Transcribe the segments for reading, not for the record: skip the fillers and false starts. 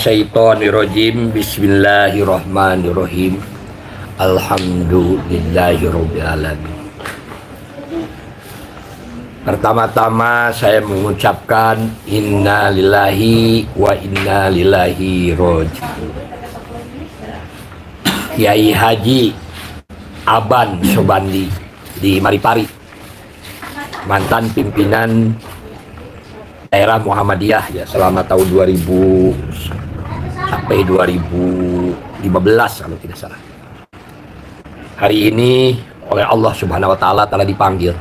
Syaitonirrajim. Bismillahirrahmanirrahim. Alhamdulillahirabbil alamin. Pertama-tama saya mengucapkan inna lillahi wa inna ilaihi raji'un. Kiai Haji Aban Sobandi di Maripari, mantan pimpinan daerah Muhammadiyah ya selama tahun 2000 sampai 2015 kalau tidak salah. Hari ini oleh Allah Subhanahu wa taala telah dipanggil.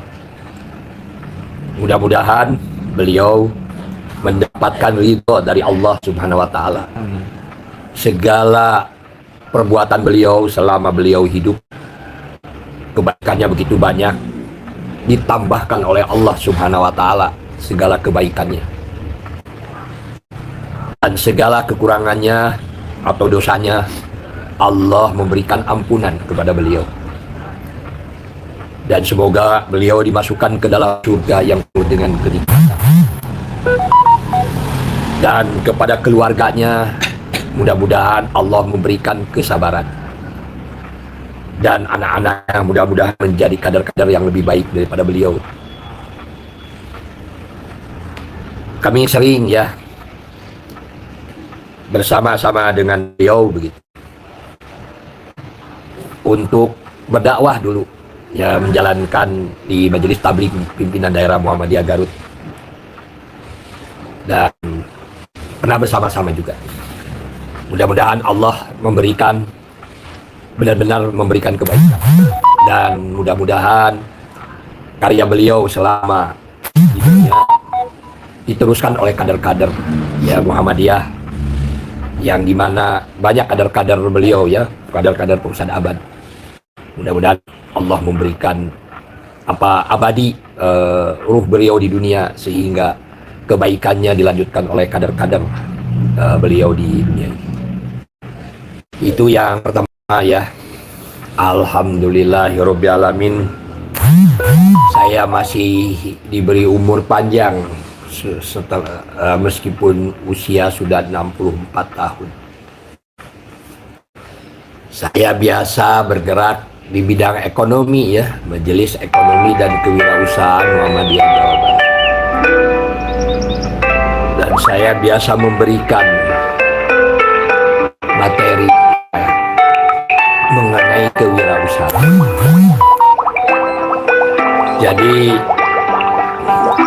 Mudah-mudahan beliau mendapatkan ridho dari Allah Subhanahu wa taala. Segala perbuatan beliau selama beliau hidup, kebaikannya begitu banyak, ditambahkan oleh Allah Subhanahu wa taala segala kebaikannya. Dan segala kekurangannya atau dosanya Allah memberikan ampunan kepada beliau. Dan semoga beliau dimasukkan ke dalam surga yang penuh dengan kenikmatan. Dan kepada keluarganya, mudah-mudahan Allah memberikan kesabaran. Dan anak-anaknya mudah-mudahan menjadi kader-kader yang lebih baik daripada beliau. Kami sering ya bersama-sama dengan beliau begitu untuk berdakwah dulu ya, menjalankan di majelis tabligh pimpinan daerah Muhammadiyah Garut, dan pernah bersama-sama juga. Mudah-mudahan Allah memberikan benar-benar memberikan kebaikan, dan mudah-mudahan karya beliau selama di dunia diteruskan oleh kader-kader ya Muhammadiyah, yang dimana banyak kader-kader beliau ya, kader-kader perusahaan Aban. Mudah-mudahan Allah memberikan abadi ruh beliau di dunia, sehingga kebaikannya dilanjutkan oleh kader-kader beliau di dunia ini. Itu yang pertama ya. Alhamdulillahirabbil alamin. Saya masih diberi umur panjang setelah meskipun usia sudah 64 tahun. Saya biasa bergerak di bidang ekonomi ya, Majelis Ekonomi dan Kewirausahaan Muhammadiyah Jawa Barat. Dan saya biasa memberikan materi mengenai kewirausahaan. Jadi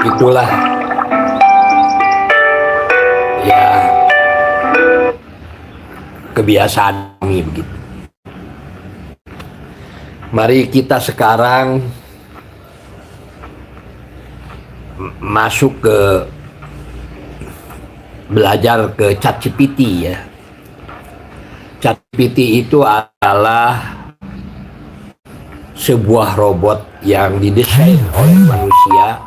itulah ya kebiasaan kami begitu. Mari kita sekarang masuk ke belajar ke ChatGPT ya. ChatGPT itu adalah sebuah robot yang didesain oleh manusia,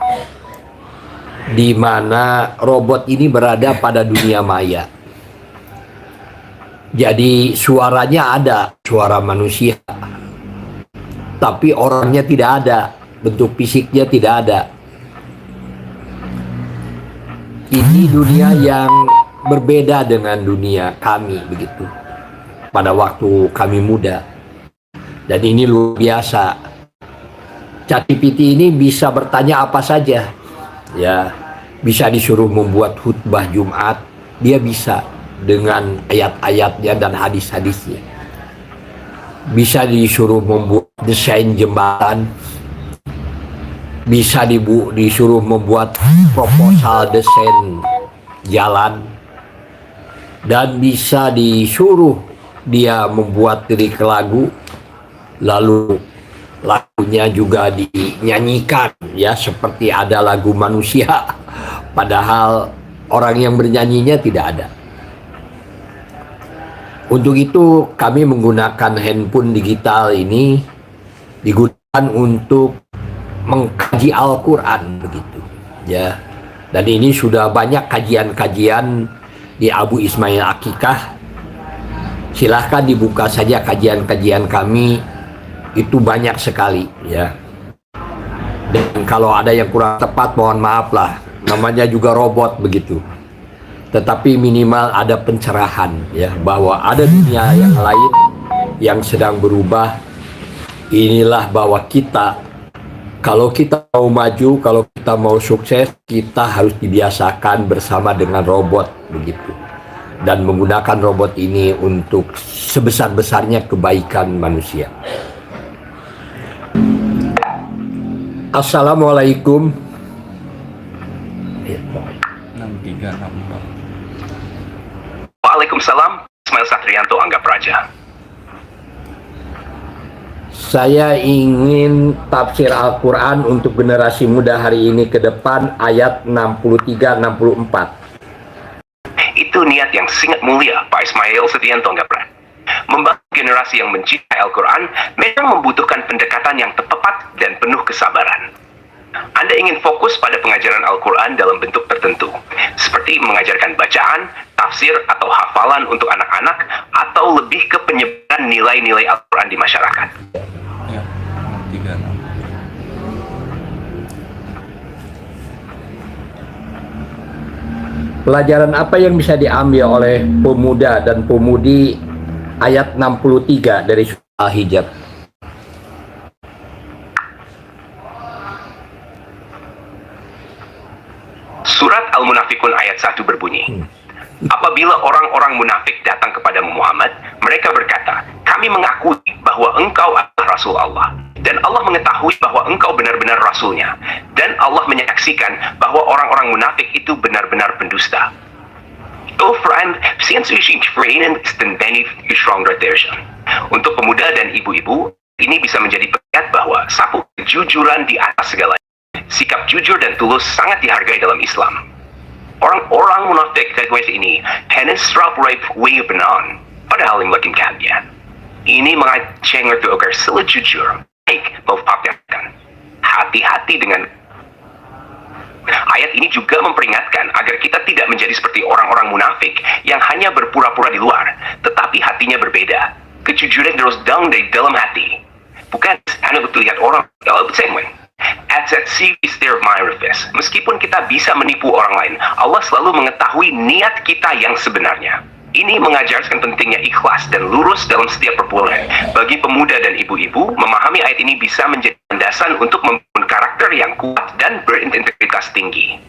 di mana robot ini berada pada dunia maya. Jadi suaranya ada, suara manusia, tapi orangnya tidak ada, bentuk fisiknya tidak ada. Ini dunia yang berbeda dengan dunia kami begitu pada waktu kami muda. Dan ini luar biasa. ChatGPT ini bisa bertanya apa saja. Ya, bisa disuruh membuat khutbah Jumat, dia bisa dengan ayat-ayatnya dan hadis-hadisnya. Bisa disuruh membuat desain jembatan, bisa disuruh membuat proposal desain jalan, dan bisa disuruh dia membuat lirik lagu, lalu lagunya juga dinyanyikan ya seperti ada lagu manusia, padahal orang yang bernyanyinya tidak ada. Untuk itu kami menggunakan handphone digital ini, digunakan untuk mengkaji Al-Quran begitu ya. Dan ini sudah banyak kajian-kajian di Abu Ismail Akikah. Silahkan dibuka saja kajian-kajian kami, itu banyak sekali ya. Dan kalau ada yang kurang tepat mohon maaf lah, namanya juga robot begitu. tetapi minimal ada pencerahan ya, bahwa ada dunia yang lain yang sedang berubah. Inilah bahwa kita, kalau kita mau maju, kalau kita mau sukses, kita harus dibiasakan bersama dengan robot begitu, dan menggunakan robot ini untuk sebesar-besarnya kebaikan manusia. Assalamualaikum. 6364. Waalaikumsalam. Ismail Satrianto, Angga Praja. Saya ingin tafsir Al-Quran untuk generasi muda hari ini ke depan, ayat 63-64. Itu niat yang sangat mulia, Pak Ismail Satrianto, Angga Praja. Membangun generasi yang mencintai Al-Quran memang membutuhkan pendekatan yang tepat dan penuh kesabaran. Anda ingin fokus pada pengajaran Al-Quran dalam bentuk tertentu, seperti mengajarkan bacaan, tafsir, atau hafalan untuk anak-anak, atau lebih ke penyebaran nilai-nilai Al-Quran di masyarakat. Ya, 36. Pelajaran apa yang bisa diambil oleh pemuda dan pemudi ayat 63 dari surah Al-Hijr? Surat Al-Munafikun ayat 1 berbunyi, apabila orang-orang munafik datang kepada Muhammad, mereka berkata, kami mengakui bahwa engkau adalah Rasul Allah, dan Allah mengetahui bahwa engkau benar-benar Rasulnya, dan Allah menyaksikan bahwa orang-orang munafik itu benar-benar pendusta. Oh friend, since we should train and benefit stronger version. Untuk pemuda dan ibu-ibu, ini bisa menjadi pengingat bahwa sapu kejujuran di atas segalanya. Sikap jujur dan tulus sangat dihargai dalam Islam. Orang-orang munafik kategori ini hanya rape way benar, padahal yang makin kalian. Ini mengajeng itu agar selalu jujur, baik mau faktakan. Hati-hati dengan ayat ini juga memperingatkan agar kita tidak menjadi seperti orang-orang munafik yang hanya berpura-pura di luar, tetapi hatinya berbeda. Kejujuran terus down dari dalam hati. Bukan hanya untuk lihat orang, same way. At sea is their manifest. Meskipun kita bisa menipu orang lain, Allah selalu mengetahui niat kita yang sebenarnya. Ini mengajarkan pentingnya ikhlas dan lurus dalam setiap perbuatan. Bagi pemuda dan ibu-ibu, memahami ayat ini bisa menjadi landasan untuk membangun karakter yang kuat dan berintegritas tinggi.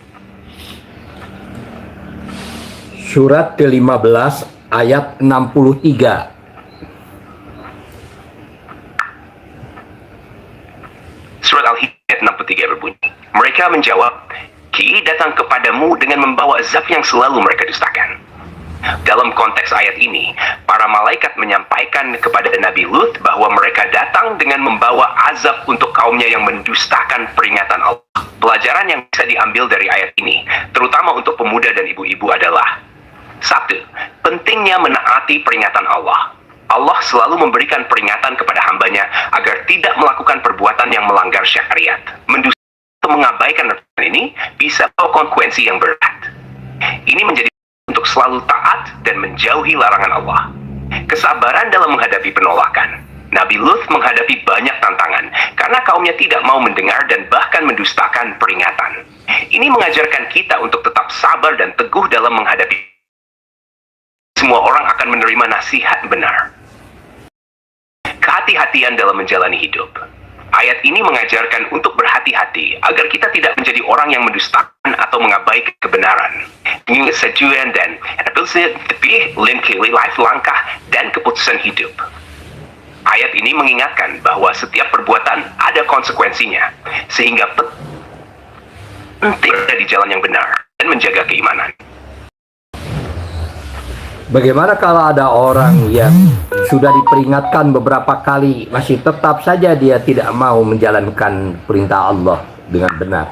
Surat ke-15 ayat 63. Surat Al-Hijr ayat 63 berbunyi, mereka menjawab, Ki datang kepadamu dengan membawa azab yang selalu mereka dustakan. Dalam konteks ayat ini, para malaikat menyampaikan kepada Nabi Lut bahwa mereka datang dengan membawa azab untuk kaumnya yang mendustakan peringatan Allah. Pelajaran yang bisa diambil dari ayat ini, terutama untuk pemuda dan ibu-ibu adalah: 1. Pentingnya menaati peringatan Allah. Allah selalu memberikan peringatan kepada hambanya agar tidak melakukan perbuatan yang melanggar syariat. Mendusta atau mengabaikan aturan ini bisa bawa konsekuensi yang berat. Ini menjadi untuk selalu taat dan menjauhi larangan Allah. Kesabaran dalam menghadapi penolakan. Nabi Lut menghadapi banyak tantangan karena kaumnya tidak mau mendengar dan bahkan mendustakan peringatan. Ini mengajarkan kita untuk tetap sabar dan teguh dalam menghadapi. Semua orang akan menerima nasihat benar. Kehati-hatian dalam menjalani hidup. Ayat ini mengajarkan untuk berhati-hati agar kita tidak menjadi orang yang mendustakan atau mengabaikan kebenaran. Ingat setujuan dan lebih life langkah dan keputusan hidup. Ayat ini mengingatkan bahwa setiap perbuatan ada konsekuensinya, sehingga penting berada di jalan yang benar dan menjaga keimanan. Bagaimana kalau ada orang yang sudah diperingatkan beberapa kali, masih tetap saja dia tidak mau menjalankan perintah Allah dengan benar?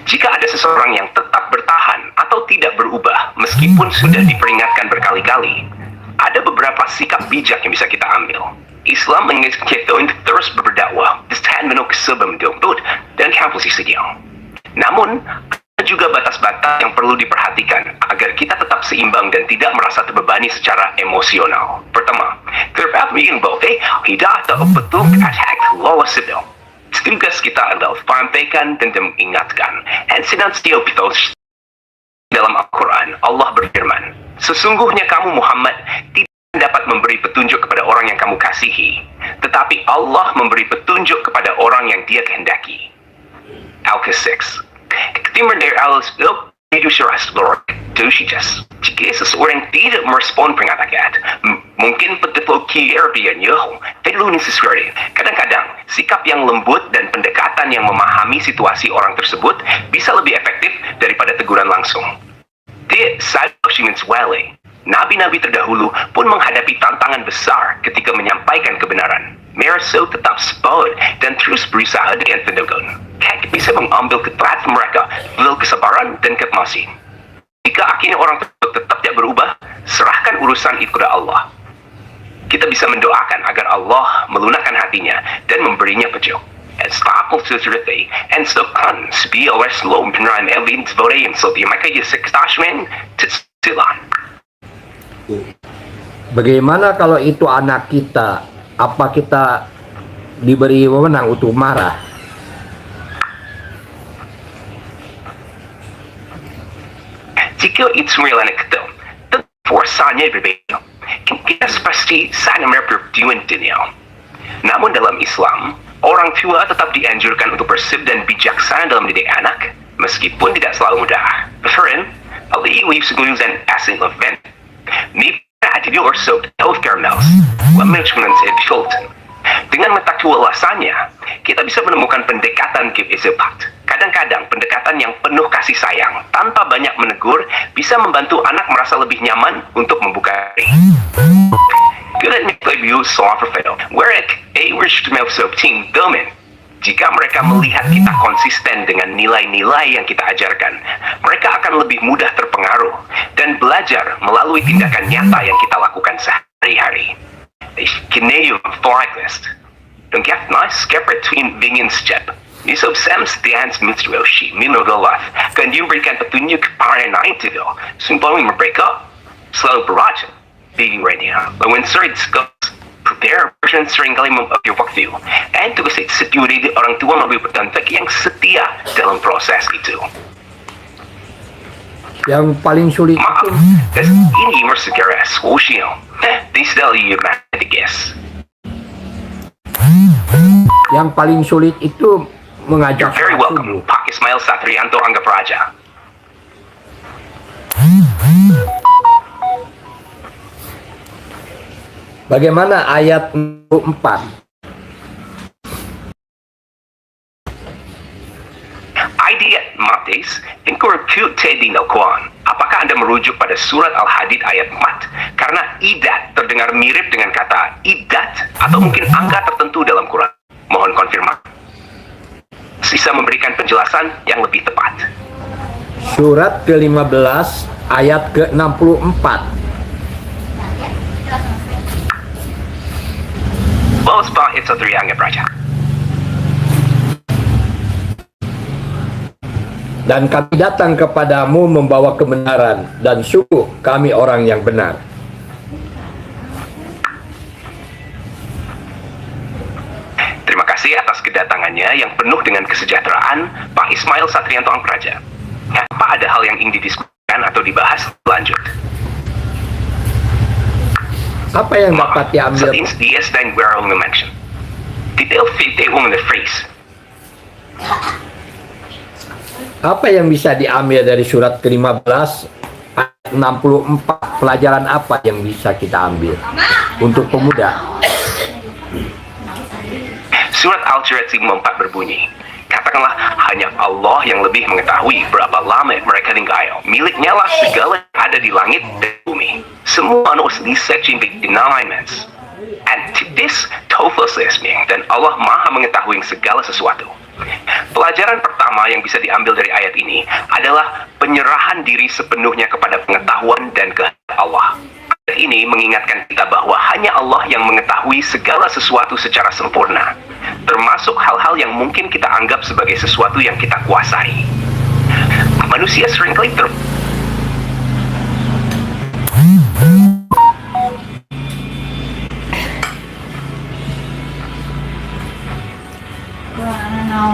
Jika ada seseorang yang tetap bertahan atau tidak berubah meskipun sudah diperingatkan berkali-kali, ada beberapa sikap bijak yang bisa kita ambil. Islam mengingatkan kita untuk terus berdakwah, dan posisi dia. Namun, ada juga batas-batas yang perlu diperhatikan agar kita tetap seimbang dan tidak merasa terbebani secara emosional. Pertama, terdapat mengimbau tidak atau betul attack lolos sibil. Tugas kita adalah menyampaikan dan mengingatkan, dan senantiasa Dalam Al-Quran, Allah berfirman, sesungguhnya kamu Muhammad tidak dapat memberi petunjuk kepada orang yang kamu kasihi, tetapi Allah memberi petunjuk kepada orang yang Dia kehendaki. Al-Qas 6. Ketika dari al-Islam jika seseorang tidak merespon peringatan, mungkin betul kinerbiannya perlu disesuaikan. Kadang-kadang, sikap yang lembut dan pendekatan yang memahami situasi orang tersebut bisa lebih efektif daripada teguran langsung. Nabi-nabi terdahulu pun menghadapi tantangan besar ketika menyampaikan kebenaran. Mereka tetap sabar dan terus berusaha dengan tenaga. Kita bisa mengambil keterangan mereka dengan kesabaran dan kemasin. Jika akhirnya orang tersebut tetap tidak berubah, serahkan urusan itu kepada Allah. Kita bisa mendoakan agar Allah melunakkan hatinya dan memberinya petunjuk. En så kan spelare slå benar elin svårighet så de maka ju sekstasmen till. Bagaimana kalau itu anak kita? Apa kita diberi wewenang untuk marah? Jika itu anak kita, tentu forasanya berbeda. Kita pasti sangat berperjuangan dunia. Namun dalam Islam, orang tua tetap dianjurkan untuk bersih dan bijaksana dalam didik anak, meskipun tidak selalu mudah. Beferen, Ali lief segulus en asin event. Maybe ada di orsok healthcare mouse, management Fulton. Dengan mengetahui alasannya, kita bisa menemukan pendekatan give impact. Kadang-kadang pendekatan yang penuh kasih sayang, tanpa banyak menegur, bisa membantu anak merasa lebih nyaman untuk membuka diri. Jika mereka melihat kita konsisten dengan nilai-nilai yang kita ajarkan, mereka akan lebih mudah terpengaruh dan belajar melalui tindakan nyata yang kita lakukan sehari-hari. Dan Yusuf Sam Stians Mitroshi Minogolaf kan diberikan petunjuk kepada naik itu sebelum mereka selalu beraja di radio. Lawan sering prepare version sering kali mempunyai waktu dan tugas setia orang tua lebih bertantang yang setia dalam proses itu. Yang paling sulit Maaf, itu ini segera sosial. Disdal guys. yang paling sulit itu mengajak You're very welcome, subuh. Pak Ismail Satrianto Angga Praja. Bagaimana ayat 4? Idea Matis, Inkur Tedi Nalkuan. Apakah Anda merujuk pada surat Al-Hadid ayat 4? Karena idat terdengar mirip dengan kata idat atau mungkin angka tertentu dalam Quran. Mohon konfirmasi. Sisa memberikan penjelasan yang lebih tepat. Surat ke-15 ayat ke-64. Bawas Pak Itzatri Angga Praja. Dan kami datang kepadamu membawa kebenaran, dan sungguh kami orang yang benar. Terima kasih atas kedatangannya yang penuh dengan kesejahteraan, Pak Ismail Satrianto Angpraja. Apa ada hal yang ingin didiskusikan atau dibahas lanjut? Apa yang dapat diambil? Sa DS dan Werong mention. Detail fit the phrase. Apa yang bisa diambil dari surat ke-15 ayat 64? Pelajaran apa yang bisa kita ambil untuk pemuda? Surat Al-Jirat 54 berbunyi, katakanlah hanya Allah yang lebih mengetahui berapa lama mereka tinggal. Miliknya lah segala yang ada di langit dan bumi. Semua manusia disecin deniements. And this tofelsesming, dan Allah maha mengetahui segala sesuatu. Pelajaran pertama yang bisa diambil dari ayat ini adalah penyerahan diri sepenuhnya kepada pengetahuan dan kehendak Allah. Ayat ini mengingatkan kita bahwa hanya Allah yang mengetahui segala sesuatu secara sempurna, termasuk hal-hal yang mungkin kita anggap sebagai sesuatu yang kita kuasai. Manusia seringkali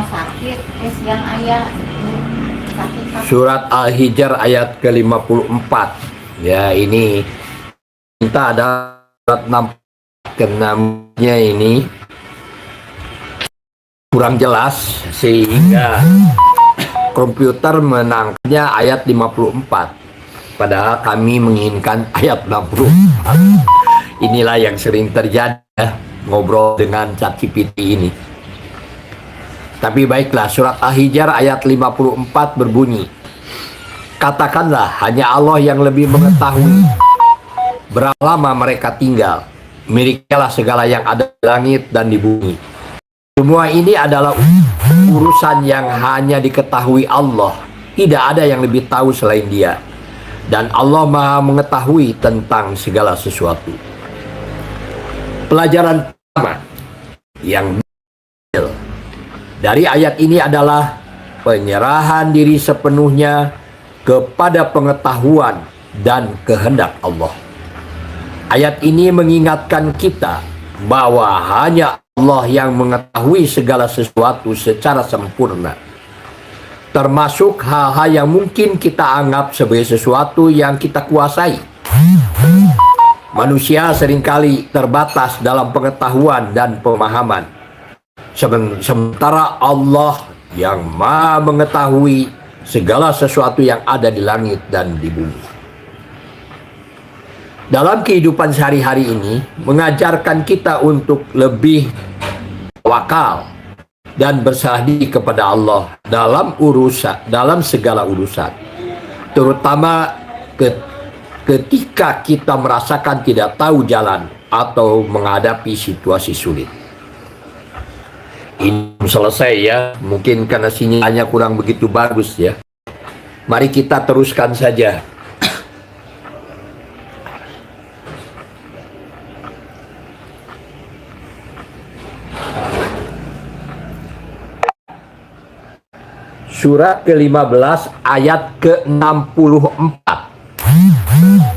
sakit, yang ayah Surat Al-Hijr ayat ke-54. Ya, ini kita ada surat 6 ini kurang jelas sehingga komputer menangkapnya ayat 54. Padahal kami menginginkan ayat 60. Inilah yang sering terjadi ya, ngobrol dengan ChatGPT ini. Tapi baiklah, surat Al-Hijr ayat 54 berbunyi, katakanlah hanya Allah yang lebih mengetahui berapa lama mereka tinggal. Miliknya segala yang ada di langit dan di bumi. Semua ini adalah urusan yang hanya diketahui Allah. Tidak ada yang lebih tahu selain Dia. Dan Allah Maha mengetahui tentang segala sesuatu. Pelajaran pertama yang dari ayat ini adalah penyerahan diri sepenuhnya kepada pengetahuan dan kehendak Allah. Ayat ini mengingatkan kita bahwa hanya Allah yang mengetahui segala sesuatu secara sempurna, termasuk hal-hal yang mungkin kita anggap sebagai sesuatu yang kita kuasai. Manusia seringkali terbatas dalam pengetahuan dan pemahaman, sementara Allah yang Maha mengetahui segala sesuatu yang ada di langit dan di bumi. Dalam kehidupan sehari-hari ini mengajarkan kita untuk lebih tawakal dan berserah diri kepada Allah dalam segala urusan, terutama ketika kita merasakan tidak tahu jalan atau menghadapi situasi sulit. Ini selesai ya, mungkin karena sinyalnya kurang begitu bagus ya. Mari kita teruskan saja. Surat ke-15 ayat ke-64.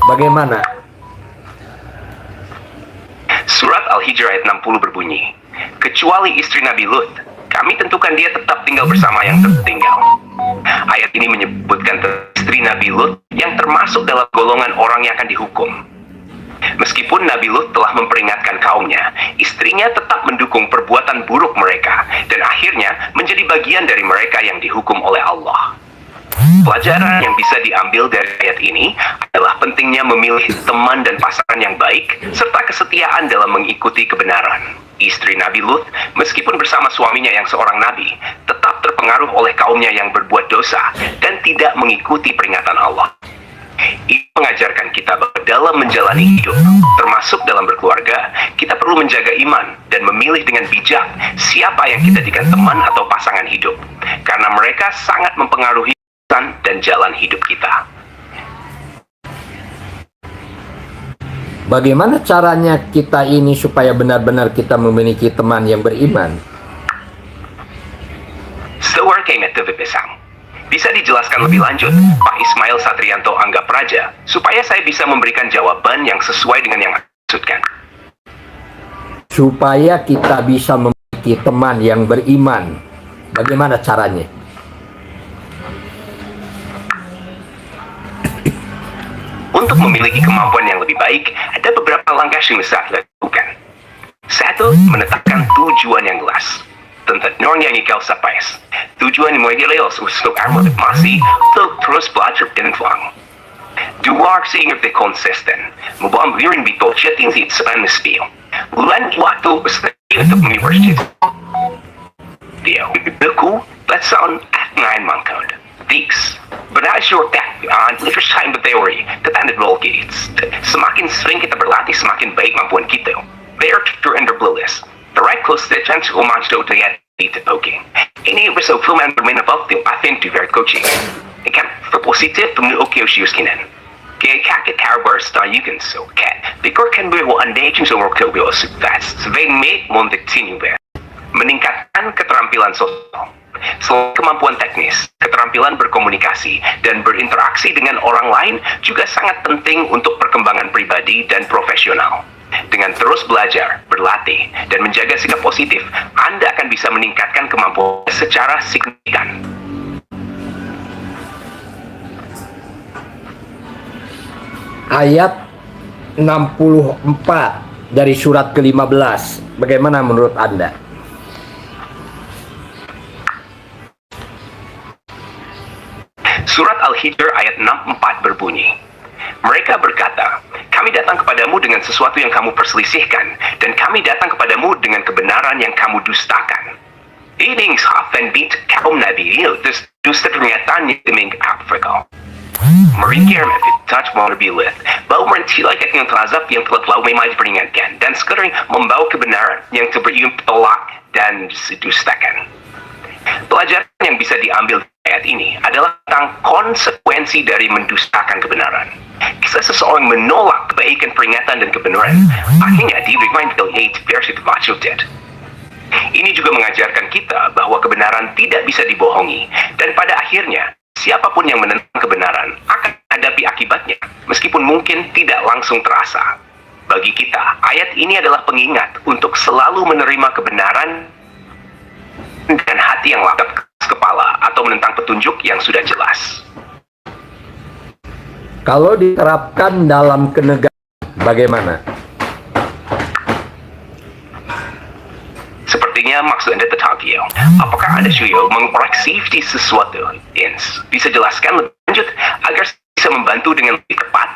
Bagaimana? Surat Al-Hijr ayat 60 berbunyi, kecuali istri Nabi Lut, kami tentukan dia tetap tinggal bersama yang tertinggal. Ayat ini menyebutkan istri Nabi Lut yang termasuk dalam golongan orang yang akan dihukum. Meskipun Nabi Lut telah memperingatkan kaumnya, istrinya tetap mendukung perbuatan buruk mereka dan akhirnya menjadi bagian dari mereka yang dihukum oleh Allah. Pelajaran yang bisa diambil dari ayat ini adalah pentingnya memilih teman dan pasangan yang baik serta kesetiaan dalam mengikuti kebenaran. Istri Nabi Lut, meskipun bersama suaminya yang seorang nabi, tetap terpengaruh oleh kaumnya yang berbuat dosa dan tidak mengikuti peringatan Allah. Ini mengajarkan kita bahwa dalam menjalani hidup, termasuk dalam berkeluarga, kita perlu menjaga iman dan memilih dengan bijak siapa yang kita jadikan teman atau pasangan hidup, karena mereka sangat mempengaruhi dan jalan hidup kita. Bagaimana caranya kita ini supaya benar-benar kita memiliki teman yang beriman? Stewart K. Metodism. Bisa dijelaskan lebih lanjut, Pak Ismail Satrianto Anggap Praja, supaya saya bisa memberikan jawaban yang sesuai dengan yang maksudkan. Supaya kita bisa memiliki teman yang beriman, bagaimana caranya? Untuk memiliki kemampuan yang lebih baik, ada beberapa langkah yang bisa dilakukan. 1. Menetapkan tujuan yang jelas. Tentunya ikaw sa pais. Tujuan mo idealos untuk masih untuk terus belajar dan uang. 2. Sehingga konsisten. Mubambirin bito siya tinsit sa panmespil. Bulan waktu untuk universitas. Dia buku lesson at 9 mangkod. These. Berdasarkan time teori tentang Gates. Semakin sering kita berlatih, semakin baik mampuan kita. There to ender list. The right close to the chance to manage to get the poking. Ini bersama film yang bermain about the authentic to very coaching. Ikan positif pemilih oke usius kinan. Kaya kakit karabar star you can so cat. Bikor kan berwa andajing sa work to be fast. Surveying mate mon continue there. Meningkatkan keterampilan sosial. Selain kemampuan teknis, keterampilan berkomunikasi dan berinteraksi dengan orang lain juga sangat penting untuk perkembangan pribadi dan profesional. Dengan terus belajar, berlatih, dan menjaga sikap positif, Anda akan bisa meningkatkan kemampuan secara signifikan. ayat 64 dari surat ke-15. Bagaimana menurut Anda? Surat Al-Hijr ayat 64 berbunyi, mereka berkata, kami datang kepadamu dengan sesuatu yang kamu perselisihkan, dan kami datang kepadamu dengan kebenaran yang kamu dustakan. Ini ingsafen bit kaum Nabi dus dusta pernyataan yang Afrika. Mereka touch mobilith, bahwa mencilakan yang terazab yang telah lalu memang diperingatkan, dan sekarang membawa kebenaran yang tolak dan didustakan. Pelajaran yang bisa diambil dari ayat ini adalah tentang konsekuensi dari mendustakan kebenaran. Kisah seseorang menolak kebaikan, peringatan, dan kebenaran, akhirnya dirimain dari versi termaksudnya. Ini juga mengajarkan kita bahwa kebenaran tidak bisa dibohongi, dan pada akhirnya, siapapun yang menentang kebenaran akan hadapi akibatnya, meskipun mungkin tidak langsung terasa. Bagi kita, ayat ini adalah pengingat untuk selalu menerima kebenaran dan hati yang lapang kepala atau menentang petunjuk yang sudah jelas. Kalau diterapkan dalam kenegaraan, bagaimana? Sepertinya maksud Anda tertagih. Apakah Anda sudah mengoreksi sesuatu? Bisa jelaskan lebih lanjut agar bisa membantu dengan lebih tepat?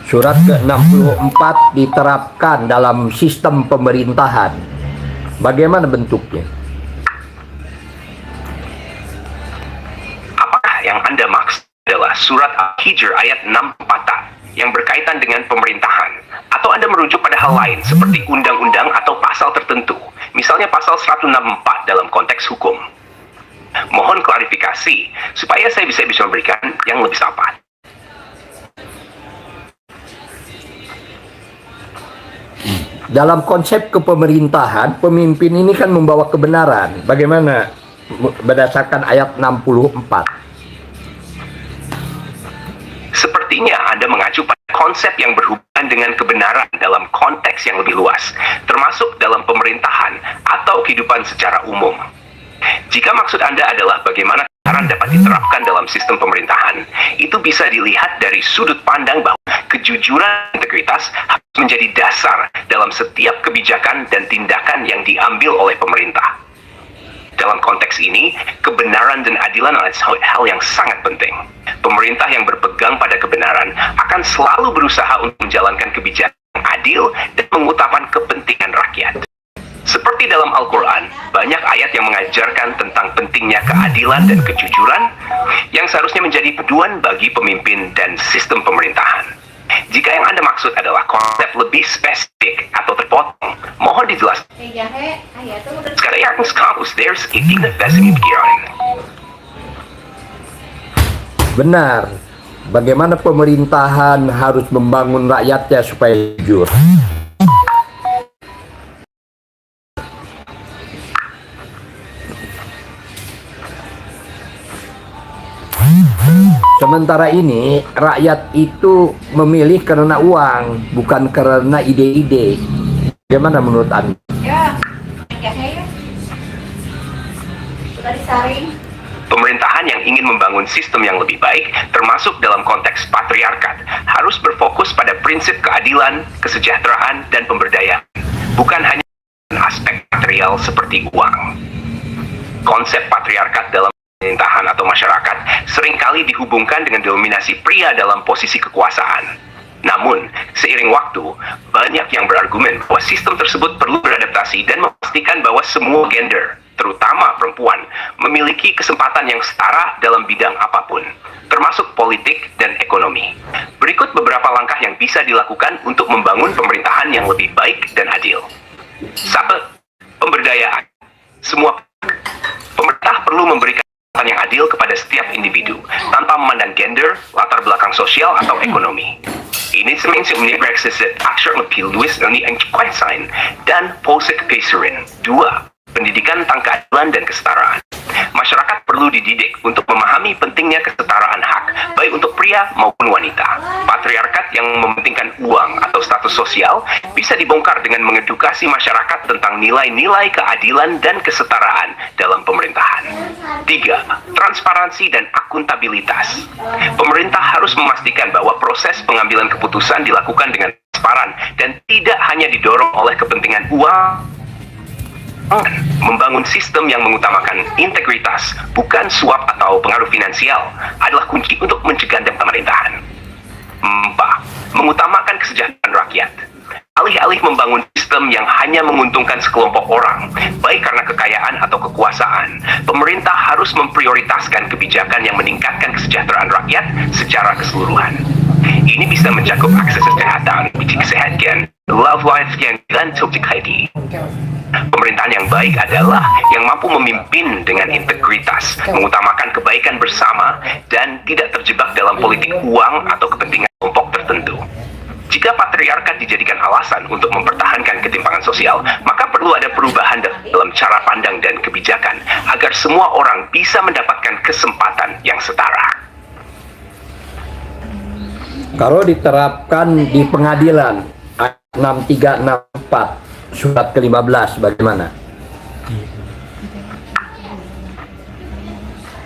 Surat ke-64 diterapkan dalam sistem pemerintahan. Bagaimana bentuknya? Apakah yang Anda maksud adalah surat Al-Hijr ayat 64 yang berkaitan dengan pemerintahan? Atau Anda merujuk pada hal lain seperti undang-undang atau pasal tertentu, misalnya pasal 164 dalam konteks hukum? Mohon klarifikasi supaya saya bisa memberikan yang lebih tepat. Dalam konsep kepemerintahan, pemimpin ini kan membawa kebenaran. Bagaimana berdasarkan ayat 64? Sepertinya Anda mengacu pada konsep yang berhubungan dengan kebenaran dalam konteks yang lebih luas, termasuk dalam pemerintahan atau kehidupan secara umum. Jika maksud Anda adalah bagaimana kebenaran dapat diterapkan dalam sistem pemerintahan, itu bisa dilihat dari sudut pandang bahwa kejujuran dan integritas harus menjadi dasar dalam setiap kebijakan dan tindakan yang diambil oleh pemerintah. Dalam konteks ini, kebenaran dan adilan adalah hal yang sangat penting. Pemerintah yang berpegang pada kebenaran akan selalu berusaha untuk menjalankan kebijakan yang adil dan mengutamakan kepentingan rakyat. Seperti dalam Al-Quran, banyak ayat yang mengajarkan tentang pentingnya keadilan dan kejujuran yang seharusnya menjadi pedoman bagi pemimpin dan sistem pemerintahan. Jika yang Anda maksud adalah konsep lebih spesifik atau terpotong, mohon dijelaskan. Sekarang yang sekaligus, there's a investment in pikiran. Benar. Bagaimana pemerintahan harus membangun rakyatnya supaya jujur? Sementara ini, rakyat itu memilih karena uang, bukan karena ide-ide. Bagaimana menurut Anda? Pemerintahan yang ingin membangun sistem yang lebih baik, termasuk dalam konteks patriarkat, harus berfokus pada prinsip keadilan, kesejahteraan, dan pemberdayaan, bukan hanya aspek material seperti uang. Konsep patriarkat dalam pemerintahan atau masyarakat seringkali dihubungkan dengan dominasi pria dalam posisi kekuasaan. Namun, seiring waktu, banyak yang berargumen bahwa sistem tersebut perlu beradaptasi dan memastikan bahwa semua gender, terutama perempuan, memiliki kesempatan yang setara dalam bidang apapun, termasuk politik dan ekonomi. Berikut beberapa langkah yang bisa dilakukan untuk membangun pemerintahan yang lebih baik dan adil. 1. Pemberdayaan. Semua pemerintah perlu memberikan kesempatan yang adil kepada setiap individu, tanpa memandang gender, latar belakang sosial, atau ekonomi. Ini semenjak Brexit aksar lebih luas dari Einstein dan Polsek Peserin. 2. Pendidikan tentang keadilan dan kesetaraan. Masyarakat perlu dididik untuk memahami pentingnya kesetaraan hak, baik untuk pria pria maupun wanita. Patriarkat yang mementingkan uang atau status sosial bisa dibongkar dengan mengedukasi masyarakat tentang nilai-nilai keadilan dan kesetaraan dalam pemerintahan. 3. Transparansi dan akuntabilitas. Pemerintah harus memastikan bahwa proses pengambilan keputusan dilakukan dengan transparan dan tidak hanya didorong oleh kepentingan uang. Membangun sistem yang mengutamakan integritas, bukan suap atau pengaruh finansial, adalah kunci untuk mencegah pemerintahan. 4. Mengutamakan kesejahteraan rakyat. Alih-alih membangun sistem yang hanya menguntungkan sekelompok orang, baik karena kekayaan atau kekuasaan, pemerintah harus memprioritaskan kebijakan yang meningkatkan kesejahteraan rakyat secara keseluruhan. Ini bisa mencakup akses kesehatan, kesehatan, love life yang dilanjutkan. Pemerintahan yang baik adalah yang mampu memimpin dengan integritas, mengutamakan kebaikan bersama, dan tidak terjebak dalam politik uang atau kepentingan kelompok tertentu. Jika patriarkat dijadikan alasan untuk mempertahankan ketimpangan sosial, maka perlu ada perubahan dalam cara pandang dan kebijakan agar semua orang bisa mendapatkan kesempatan yang setara. Kalau diterapkan di pengadilan ayat 6364 surat ke-15 bagaimana?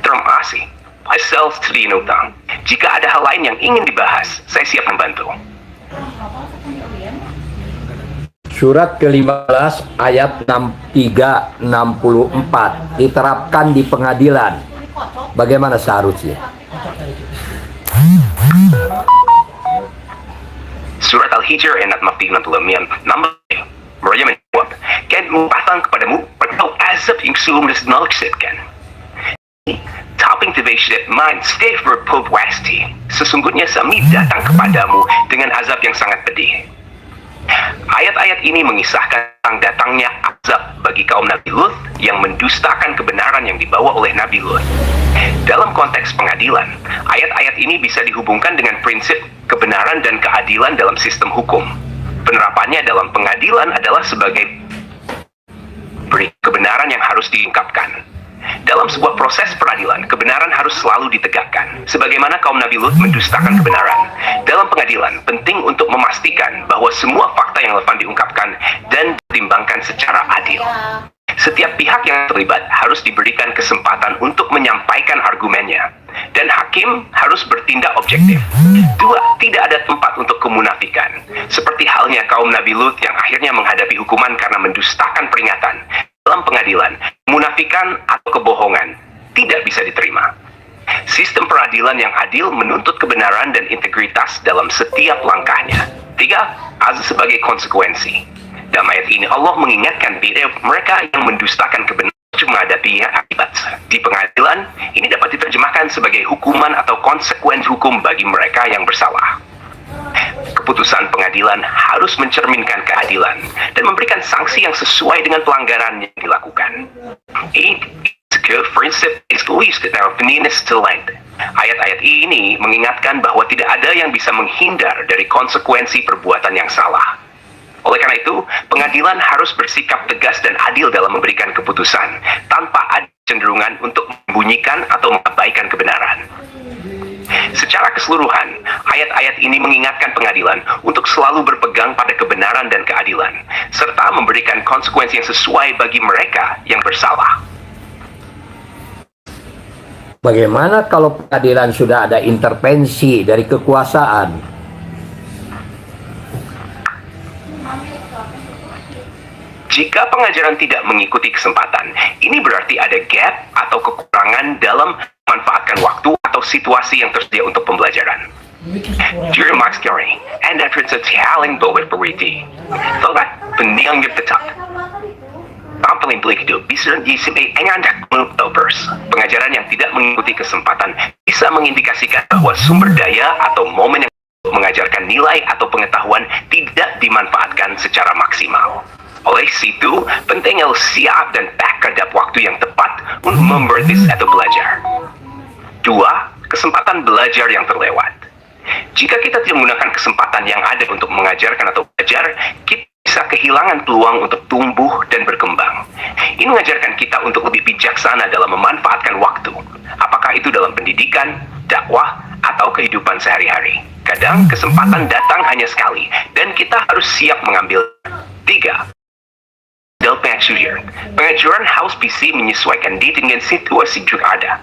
Terima kasih. Myself Trino Tang. Jika ada hal lain yang ingin dibahas, saya siap membantu. Surat ke-15 ayat 6364 diterapkan di pengadilan. Bagaimana seharusnya? Surat Al-Hijr ayat 66 Mereka menjawab, "Kan datang kepadamu atau azab yang sungguh disenalksitkan. Topping tibeshet mind stay for pasti. Sesungguhnya kami datang kepadamu dengan azab yang sangat pedih." Ayat-ayat ini mengisahkan tentang datangnya azab bagi kaum Nabi Lut yang mendustakan kebenaran yang dibawa oleh Nabi Lut. Dalam konteks pengadilan, ayat-ayat ini bisa dihubungkan dengan prinsip kebenaran dan keadilan dalam sistem hukum. Penerapannya dalam pengadilan adalah sebagai kebenaran yang harus diungkapkan. Dalam sebuah proses peradilan, kebenaran harus selalu ditegakkan. Sebagaimana kaum Nabi Lut mendustakan kebenaran. Dalam pengadilan, penting untuk memastikan bahwa semua fakta yang relevan diungkapkan dan ditimbangkan secara adil. Setiap pihak yang terlibat harus diberikan kesempatan untuk menyampaikan argumennya. Dan hakim harus bertindak objektif. 2. Tidak ada tempat untuk kemunafikan. Seperti halnya kaum Nabi Lut yang akhirnya menghadapi hukuman karena mendustakan peringatan. Dalam pengadilan, kemunafikan atau kebohongan tidak bisa diterima. Sistem peradilan yang adil menuntut kebenaran dan integritas dalam setiap langkahnya. 3. Azab sebagai konsekuensi. Dalam ayat ini Allah mengingatkan mereka yang mendustakan kebenaran menghadapi akibat. Di pengadilan, ini dapat diterjemahkan sebagai hukuman atau konsekuensi hukum bagi mereka yang bersalah. Keputusan pengadilan harus mencerminkan keadilan dan memberikan sanksi yang sesuai dengan pelanggaran yang dilakukan. Ayat-ayat ini mengingatkan bahwa tidak ada yang bisa menghindar dari konsekuensi perbuatan yang salah. Oleh karena itu, pengadilan harus bersikap tegas dan adil dalam memberikan keputusan, tanpa ada cenderungan untuk membunyikan atau mengabaikan kebenaran. Secara keseluruhan, ayat-ayat ini mengingatkan pengadilan untuk selalu berpegang pada kebenaran dan keadilan, serta memberikan konsekuensi yang sesuai bagi mereka yang bersalah. Bagaimana kalau pengadilan sudah ada intervensi dari kekuasaan? Jika pengajaran tidak mengikuti kesempatan, ini berarti ada gap atau kekurangan dalam memanfaatkan waktu atau situasi yang tersedia untuk pembelajaran. During Max Carey, and entrance at Haling Bowet Beriti, Thogat, Peniang Yiptatak. Pampaling Blake itu bisa disimpai engandak menutupers. Pengajaran yang tidak mengikuti kesempatan bisa mengindikasikan bahwa sumber daya atau momen yang mengajarkan nilai atau pengetahuan tidak dimanfaatkan secara maksimal. Oleh situ, pentingnya siap dan terhadap waktu yang tepat untuk memberi atau belajar. 2. Kesempatan belajar yang terlewat. Jika kita tidak menggunakan kesempatan yang ada untuk mengajarkan atau belajar, kita bisa kehilangan peluang untuk tumbuh dan berkembang. Ini mengajarkan kita untuk lebih bijaksana dalam memanfaatkan waktu. Apakah itu dalam pendidikan, dakwah, atau kehidupan sehari-hari. Kadang kesempatan datang hanya sekali, dan kita harus siap mengambil. 3. Model pengajuan. Pengajuan harus bisa menyesuaikan diri dengan situasi yang ada.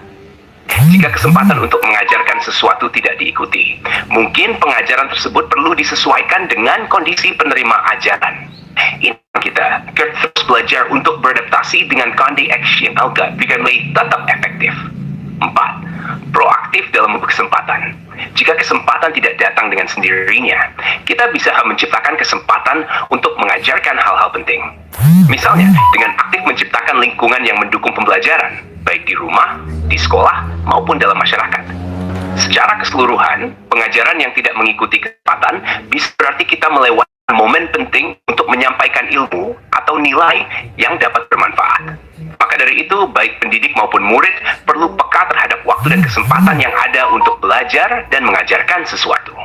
Jika kesempatan untuk mengajarkan sesuatu tidak diikuti, mungkin pengajaran tersebut perlu disesuaikan dengan kondisi penerima ajaran. Ini kita terus belajar untuk beradaptasi dengan kondisi yang ada agar tetap efektif. 4. Proaktif dalam kesempatan. Jika kesempatan tidak datang dengan sendirinya, kita bisa menciptakan kesempatan untuk mengajarkan hal-hal penting. Misalnya, dengan aktif menciptakan lingkungan yang mendukung pembelajaran, baik di rumah, di sekolah, maupun dalam masyarakat. Secara keseluruhan, pengajaran yang tidak mengikuti kesempatan bisa berarti kita melewatkan momen penting untuk menyampaikan ilmu atau nilai yang dapat bermanfaat. Maka dari itu, baik pendidik maupun murid perlu peka terhadap waktu dan kesempatan yang ada untuk belajar dan mengajarkan sesuatu.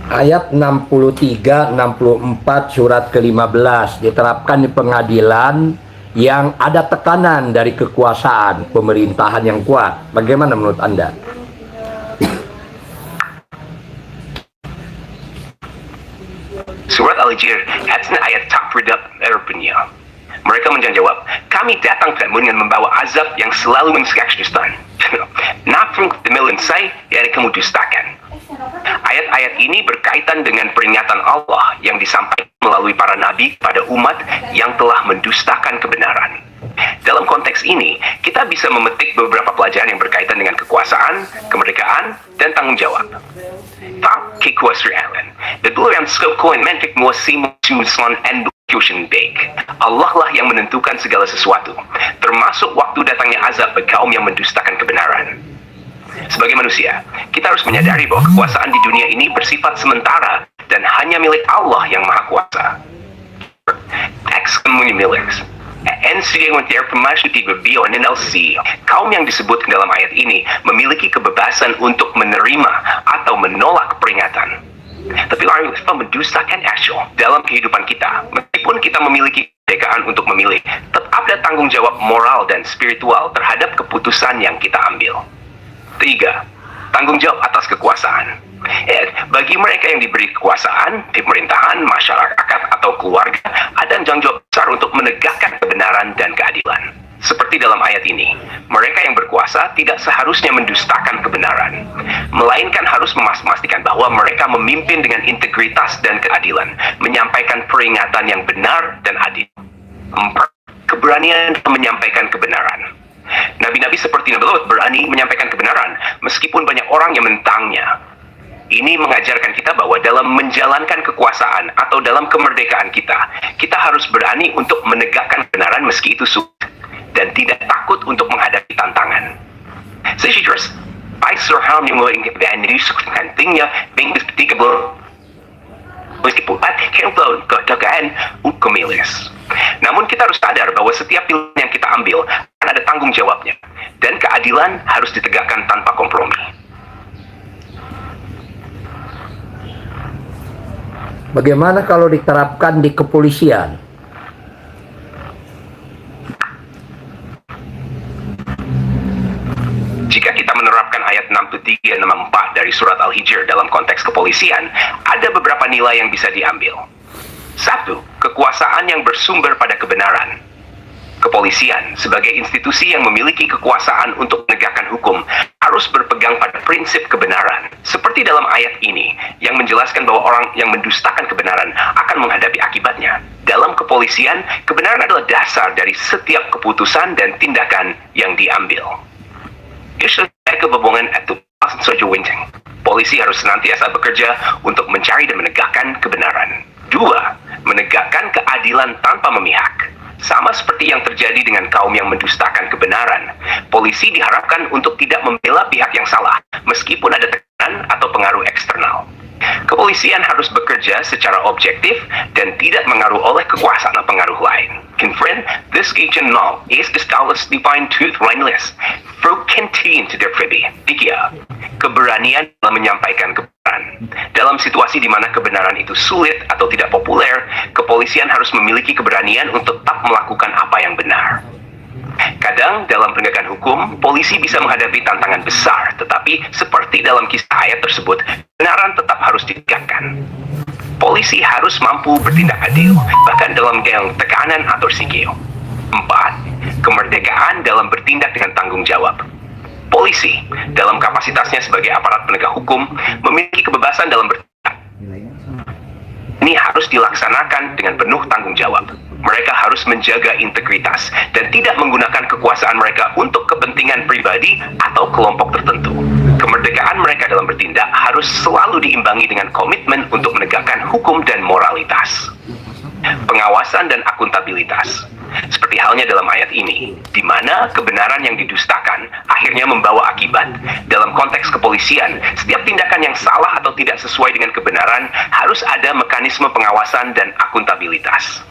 Ayat 63-64 surat ke-15 diterapkan di pengadilan yang ada tekanan dari kekuasaan pemerintahan yang kuat. Bagaimana menurut Anda? Surat Al-Hijr ayat tak berdap Eropunya. Mereka menjawab, kami datang dengan membawa azab yang selalu mensekaksustan. Nafung temelen saya yang kamu dustakan. Ayat-ayat ini berkaitan dengan peringatan Allah yang disampaikan melalui para nabi pada umat yang telah mendustakan kebenaran. Dalam konteks ini, kita bisa memetik beberapa pelajaran yang berkaitan dengan kekuasaan, kemerdekaan, dan tanggung jawab. Tak kekuasaan. Betul yang sekolah mentik muasim musuhan and baik. Allah lah yang menentukan segala sesuatu, termasuk waktu datangnya azab bagi kaum yang mendustakan kebenaran. Sebagai manusia, kita harus menyadari bahwa kekuasaan di dunia ini bersifat sementara dan hanya milik Allah yang Maha Kuasa. Kaum yang disebut dalam ayat ini memiliki kebebasan untuk menerima atau menolak peringatan. Tapi orang mendustakan actual dalam kehidupan kita. Meskipun kita memiliki kemerdekaan untuk memilih, tetap ada tanggung jawab moral dan spiritual terhadap keputusan yang kita ambil. 3. Tanggung jawab atas kekuasaan. Bagi mereka yang diberi kekuasaan, di pemerintahan, masyarakat, atau keluarga, ada tanggung jawab besar untuk menegakkan kebenaran dan keadilan. Seperti dalam ayat ini, mereka yang berkuasa tidak seharusnya mendustakan kebenaran, melainkan harus memastikan bahwa mereka memimpin dengan integritas dan keadilan, menyampaikan peringatan yang benar dan adil. 4. Keberanian menyampaikan kebenaran. Nabi-nabi seperti Nabi Lot berani menyampaikan kebenaran meskipun banyak orang yang menentangnya. Ini mengajarkan kita bahwa dalam menjalankan kekuasaan atau dalam kemerdekaan kita, kita harus berani untuk menegakkan kebenaran meski itu sulit dan tidak takut untuk menghadapi tantangan. Sejujurnya, Aisyah yang mengingatkan diri pentingnya bingkis ketika meskipun ketegangan ukemilis. Namun kita harus sadar bahwa setiap pilihan yang kita ambil akan ada tanggung jawabnya, dan keadilan harus ditegakkan tanpa kompromi. Bagaimana kalau diterapkan di kepolisian? Jika kita menerapkan ayat 63-64 dari surat Al-Hijr dalam konteks kepolisian, ada beberapa nilai yang bisa diambil. 1. Kekuasaan yang bersumber pada kebenaran. Kepolisian, sebagai institusi yang memiliki kekuasaan untuk menegakkan hukum, harus berpegang pada prinsip kebenaran. Seperti dalam ayat ini, yang menjelaskan bahwa orang yang mendustakan kebenaran akan menghadapi akibatnya. Dalam kepolisian, kebenaran adalah dasar dari setiap keputusan dan tindakan yang diambil. Polisi harus senantiasa bekerja untuk mencari dan menegakkan kebenaran. 2. Menegakkan keadilan tanpa memihak. Sama seperti yang terjadi dengan kaum yang mendustakan kebenaran, polisi diharapkan untuk tidak membela pihak yang salah, meskipun ada tekanan atau pengaruh eksternal. Kepolisian harus bekerja secara objektif dan tidak mengaruh oleh kekuasaan atau pengaruh lain. Friend, this agent now is the scholars divine truth lineless. Through canteen to their privy. 3. Keberanian dalam menyampaikan kebenaran. Dalam situasi di mana kebenaran itu sulit atau tidak populer, kepolisian harus memiliki keberanian untuk tetap melakukan apa yang benar. Kadang dalam penegakan hukum, polisi bisa menghadapi tantangan besar, tetapi seperti dalam kisah ayat tersebut, kebenaran tetap harus ditegakkan. Polisi harus mampu bertindak adil, bahkan dalam geng tekanan atau risiko. 4. Kemerdekaan dalam bertindak dengan tanggung jawab. Polisi, dalam kapasitasnya sebagai aparat penegak hukum, memiliki kebebasan dalam bertindak. Ini harus dilaksanakan dengan penuh tanggung jawab. Mereka harus menjaga integritas dan tidak menggunakan kekuasaan mereka untuk kepentingan pribadi atau kelompok tertentu. Kemerdekaan mereka dalam bertindak harus selalu diimbangi dengan komitmen untuk menegakkan hukum dan moralitas. Pengawasan dan akuntabilitas. Seperti halnya dalam ayat ini, di mana kebenaran yang didustakan akhirnya membawa akibat. Dalam konteks kepolisian, setiap tindakan yang salah atau tidak sesuai dengan kebenaran harus ada mekanisme pengawasan dan akuntabilitas.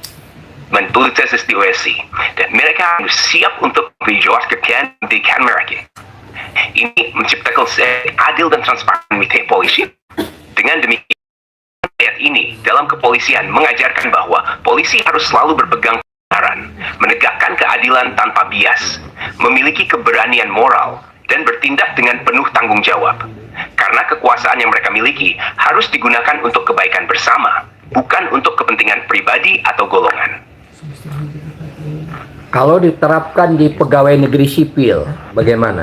Mentalitas istiwasi, dan mereka harus siap untuk menjelaskan mereka. Ini menciptakan adil dan transparan mitra polisi. Dengan demikian, ayat ini dalam kepolisian mengajarkan bahwa polisi harus selalu berpegang kebenaran, menegakkan keadilan tanpa bias, memiliki keberanian moral, dan bertindak dengan penuh tanggung jawab. Karena kekuasaan yang mereka miliki harus digunakan untuk kebaikan bersama, bukan untuk kepentingan pribadi atau golongan. Kalau diterapkan di pegawai negeri sipil, bagaimana?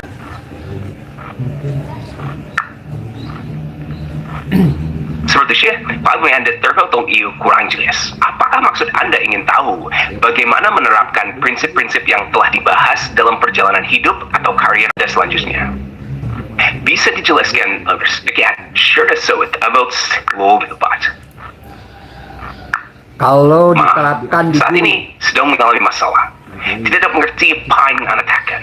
Seperti Syekh, Pak Anda terpotong EU kurang jelas. Apakah maksud Anda ingin tahu bagaimana menerapkan prinsip-prinsip yang telah dibahas dalam perjalanan hidup atau karir Anda selanjutnya? Bisa dijelaskan lebih sedikit? Sure so about global part. Kalau diterapkan di saat ini sedang mengalami masalah. Tidak dapat mengerti apa yang Anda katakan.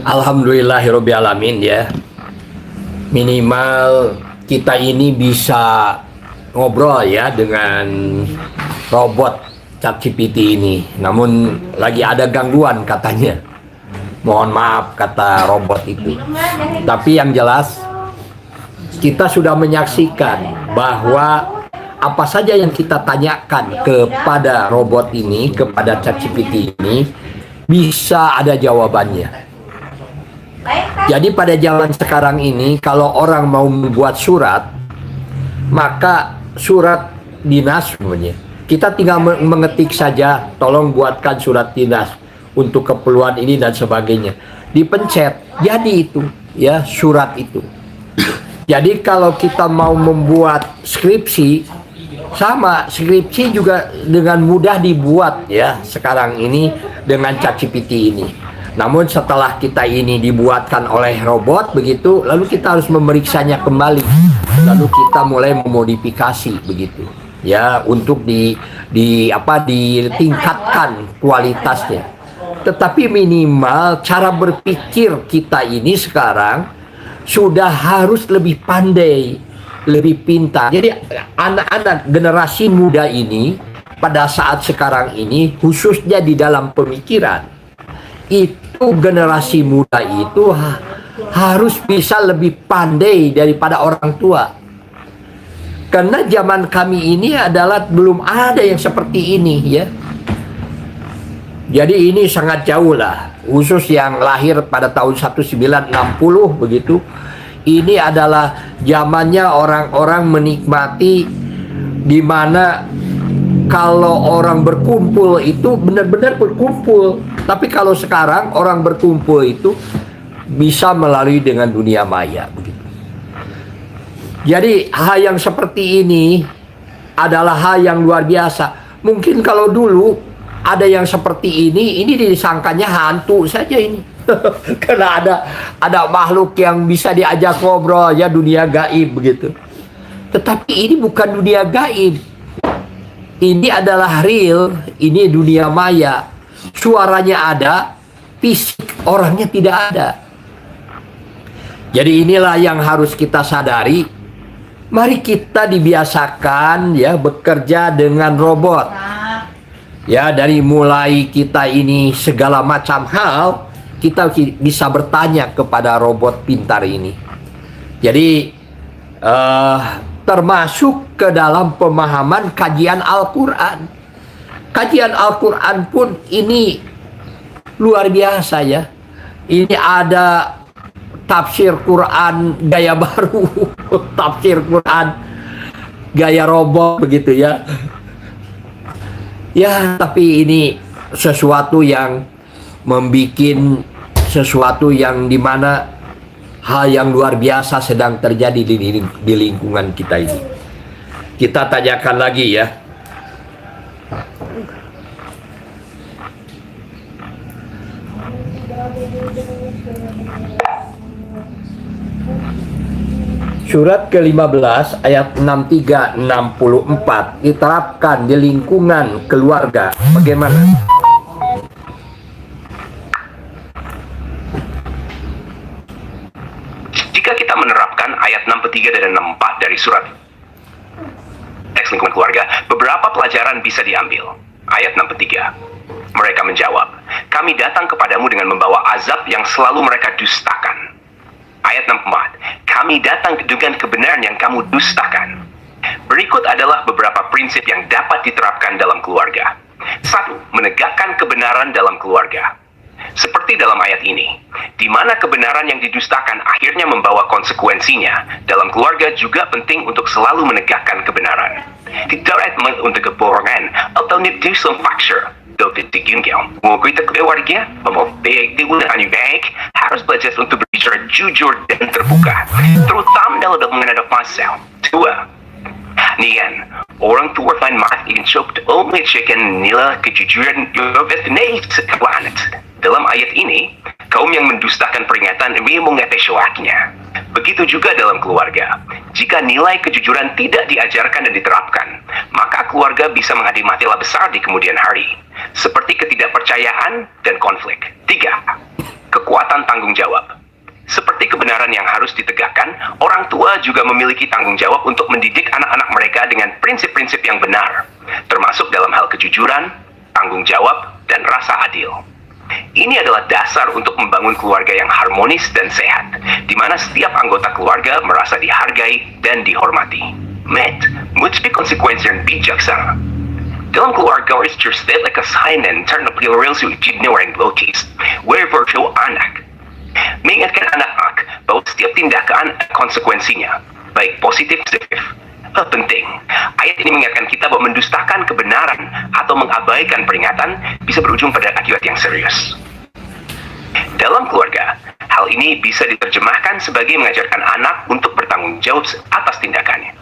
Alhamdulillahirobbilalamin ya. Minimal kita ini bisa ngobrol ya dengan robot ChatGPT ini. Namun lagi ada gangguan katanya. Mohon maaf kata robot itu. Tapi yang jelas kita sudah menyaksikan bahwa apa saja yang kita tanyakan kepada robot ini, kepada ChatGPT ini, bisa ada jawabannya. Jadi pada zaman sekarang ini, kalau orang mau membuat surat, maka surat dinas sebenarnya, kita tinggal mengetik saja, tolong buatkan surat dinas untuk keperluan ini dan sebagainya. Dipencet, jadi itu, ya surat itu. Jadi kalau kita mau membuat skripsi, sama skripsi juga dengan mudah dibuat ya sekarang ini dengan ChatGPT ini. Namun setelah kita ini dibuatkan oleh robot begitu, lalu kita harus memeriksanya kembali, lalu kita mulai memodifikasi begitu ya untuk ditingkatkan kualitasnya. Tetapi minimal cara berpikir kita ini sekarang sudah harus lebih pandai, lebih pintar. Jadi anak-anak generasi muda ini pada saat sekarang ini, khususnya di dalam pemikiran, itu generasi muda itu harus bisa lebih pandai daripada orang tua. Karena zaman kami ini adalah belum ada yang seperti ini ya. Jadi ini sangat jauh lah, khusus yang lahir pada tahun 1960 begitu. Ini adalah zamannya orang-orang menikmati, di mana kalau orang berkumpul itu benar-benar berkumpul. Tapi kalau sekarang orang berkumpul itu bisa melalui dengan dunia maya begitu. Jadi hal yang seperti ini adalah hal yang luar biasa. Mungkin kalau dulu ada yang seperti ini disangkanya hantu saja ini. Karena ada makhluk yang bisa diajak ngobrol ya, dunia gaib begitu. Tetapi ini bukan dunia gaib. Ini adalah real, ini dunia maya. Suaranya ada, fisik orangnya tidak ada. Jadi inilah yang harus kita sadari. Mari kita dibiasakan ya bekerja dengan robot. Ya, dari mulai kita ini segala macam hal kita bisa bertanya kepada robot pintar ini. Jadi termasuk ke dalam pemahaman kajian Al-Quran. Kajian Al-Quran pun ini luar biasa ya. Ini ada tafsir Quran gaya baru, tafsir Quran gaya robot begitu ya. Ya, tapi ini sesuatu yang membuat sesuatu yang dimana hal yang luar biasa sedang terjadi di lingkungan kita ini. Kita tanyakan lagi ya. Surat ke-15 ayat 63-64 diterapkan di lingkungan keluarga. Bagaimana? Jika kita menerapkan ayat 63 dan 64 dari surat teks lingkungan keluarga, beberapa pelajaran bisa diambil. Ayat 63. Mereka menjawab, kami datang kepadamu dengan membawa azab yang selalu mereka dustakan. Ayat 64. Kami datang dengan kebenaran yang kamu dustakan. Berikut adalah beberapa prinsip yang dapat diterapkan dalam keluarga. 1. Menegakkan kebenaran dalam keluarga. Seperti dalam ayat ini, di mana kebenaran yang didustakan akhirnya membawa konsekuensinya, dalam keluarga juga penting untuk selalu menegakkan kebenaran. Tidak untuk kebohongan atau netizen faktor. Dapat diginjal. Kita keluarga, baik dengan baik, harus belajar untuk berbicara jujur dan terbuka, terutama dalam menghadapi masalah. 2. Nian, orang tua find maaf ingin coba mengecekkan nilai kejujuran planet. Dalam ayat ini, kaum yang mendustakan peringatan ini mengepesyoaknya. Begitu juga dalam keluarga. Jika nilai kejujuran tidak diajarkan dan diterapkan, maka keluarga bisa menghadapi masalah besar di kemudian hari, seperti ketidakpercayaan dan konflik. 3. Kekuatan tanggung jawab. Seperti kebenaran yang harus ditegakkan, orang tua juga memiliki tanggung jawab untuk mendidik anak-anak mereka dengan prinsip-prinsip yang benar, termasuk dalam hal kejujuran, tanggung jawab, dan rasa adil. Ini adalah dasar untuk membangun keluarga yang harmonis dan sehat, di mana setiap anggota keluarga merasa dihargai dan dihormati. Mesti konsekuensi yang bijaksana. Dalam keluarga harus tersedia kesahinan karena perilaku ignoran blotis, wherever anak. Mengingatkan anak-anak bahwa setiap tindakan ada konsekuensinya, baik positif dan negatif. Penting, ayat ini mengingatkan kita bahwa mendustakan kebenaran atau mengabaikan peringatan bisa berujung pada akibat yang serius. Dalam keluarga, hal ini bisa diterjemahkan sebagai mengajarkan anak untuk bertanggung jawab atas tindakannya.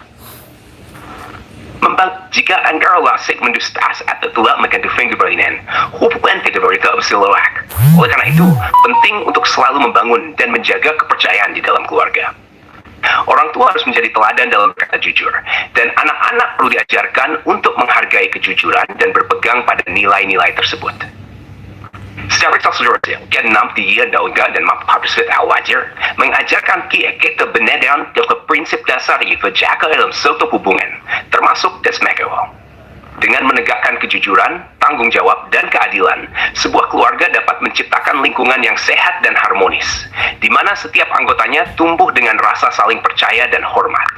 Jika engkau lasik mendustas atau telah mengandung keberanian, hubungan kita berita bersilawak. Oleh karena itu, penting untuk selalu membangun dan menjaga kepercayaan di dalam keluarga. Orang tua harus menjadi teladan dalam berkata jujur, dan anak-anak perlu diajarkan untuk menghargai kejujuran dan berpegang pada nilai-nilai tersebut. Secara sosial, ke-6 dan harus wajar mengajarkan kita benar dalam prinsip dasar yang terjaga dalam suatu hubungan, termasuk desmekawal. Dengan menegakkan kejujuran, tanggung jawab, dan keadilan, sebuah keluarga dapat menciptakan lingkungan yang sehat dan harmonis, di mana setiap anggotanya tumbuh dengan rasa saling percaya dan hormat.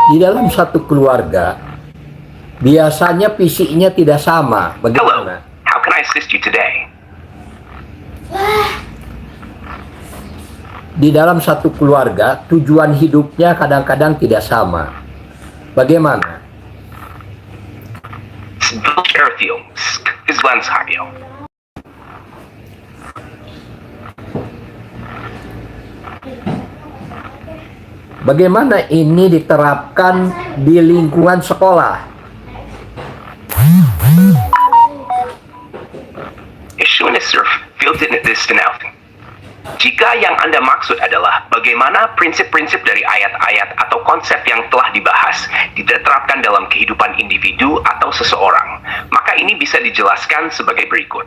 Di dalam satu keluarga, biasanya fisiknya tidak sama. Hello, Bagaimana? how can I assist you today? Di dalam satu keluarga, tujuan hidupnya kadang-kadang tidak sama. Bagaimana? Bagaimana ini diterapkan di lingkungan sekolah? Jika yang Anda maksud adalah bagaimana prinsip-prinsip dari ayat-ayat atau konsep yang telah dibahas diterapkan dalam kehidupan individu atau seseorang, maka ini bisa dijelaskan sebagai berikut.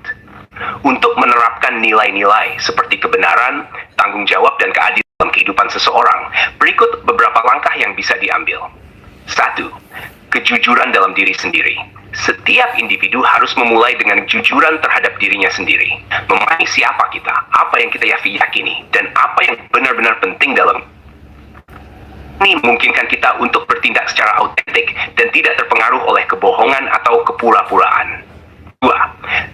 Untuk menerapkan nilai-nilai seperti kebenaran, tanggung jawab, dan keadilan dalam kehidupan seseorang, berikut beberapa langkah yang bisa diambil. 1. Kejujuran dalam diri sendiri. Setiap individu harus memulai dengan kejujuran terhadap dirinya sendiri. Memahami siapa kita, apa yang kita yakini, dan apa yang benar-benar penting dalam Ini memungkinkan kita untuk bertindak secara autentik dan tidak terpengaruh oleh kebohongan atau kepura-puraan. 2.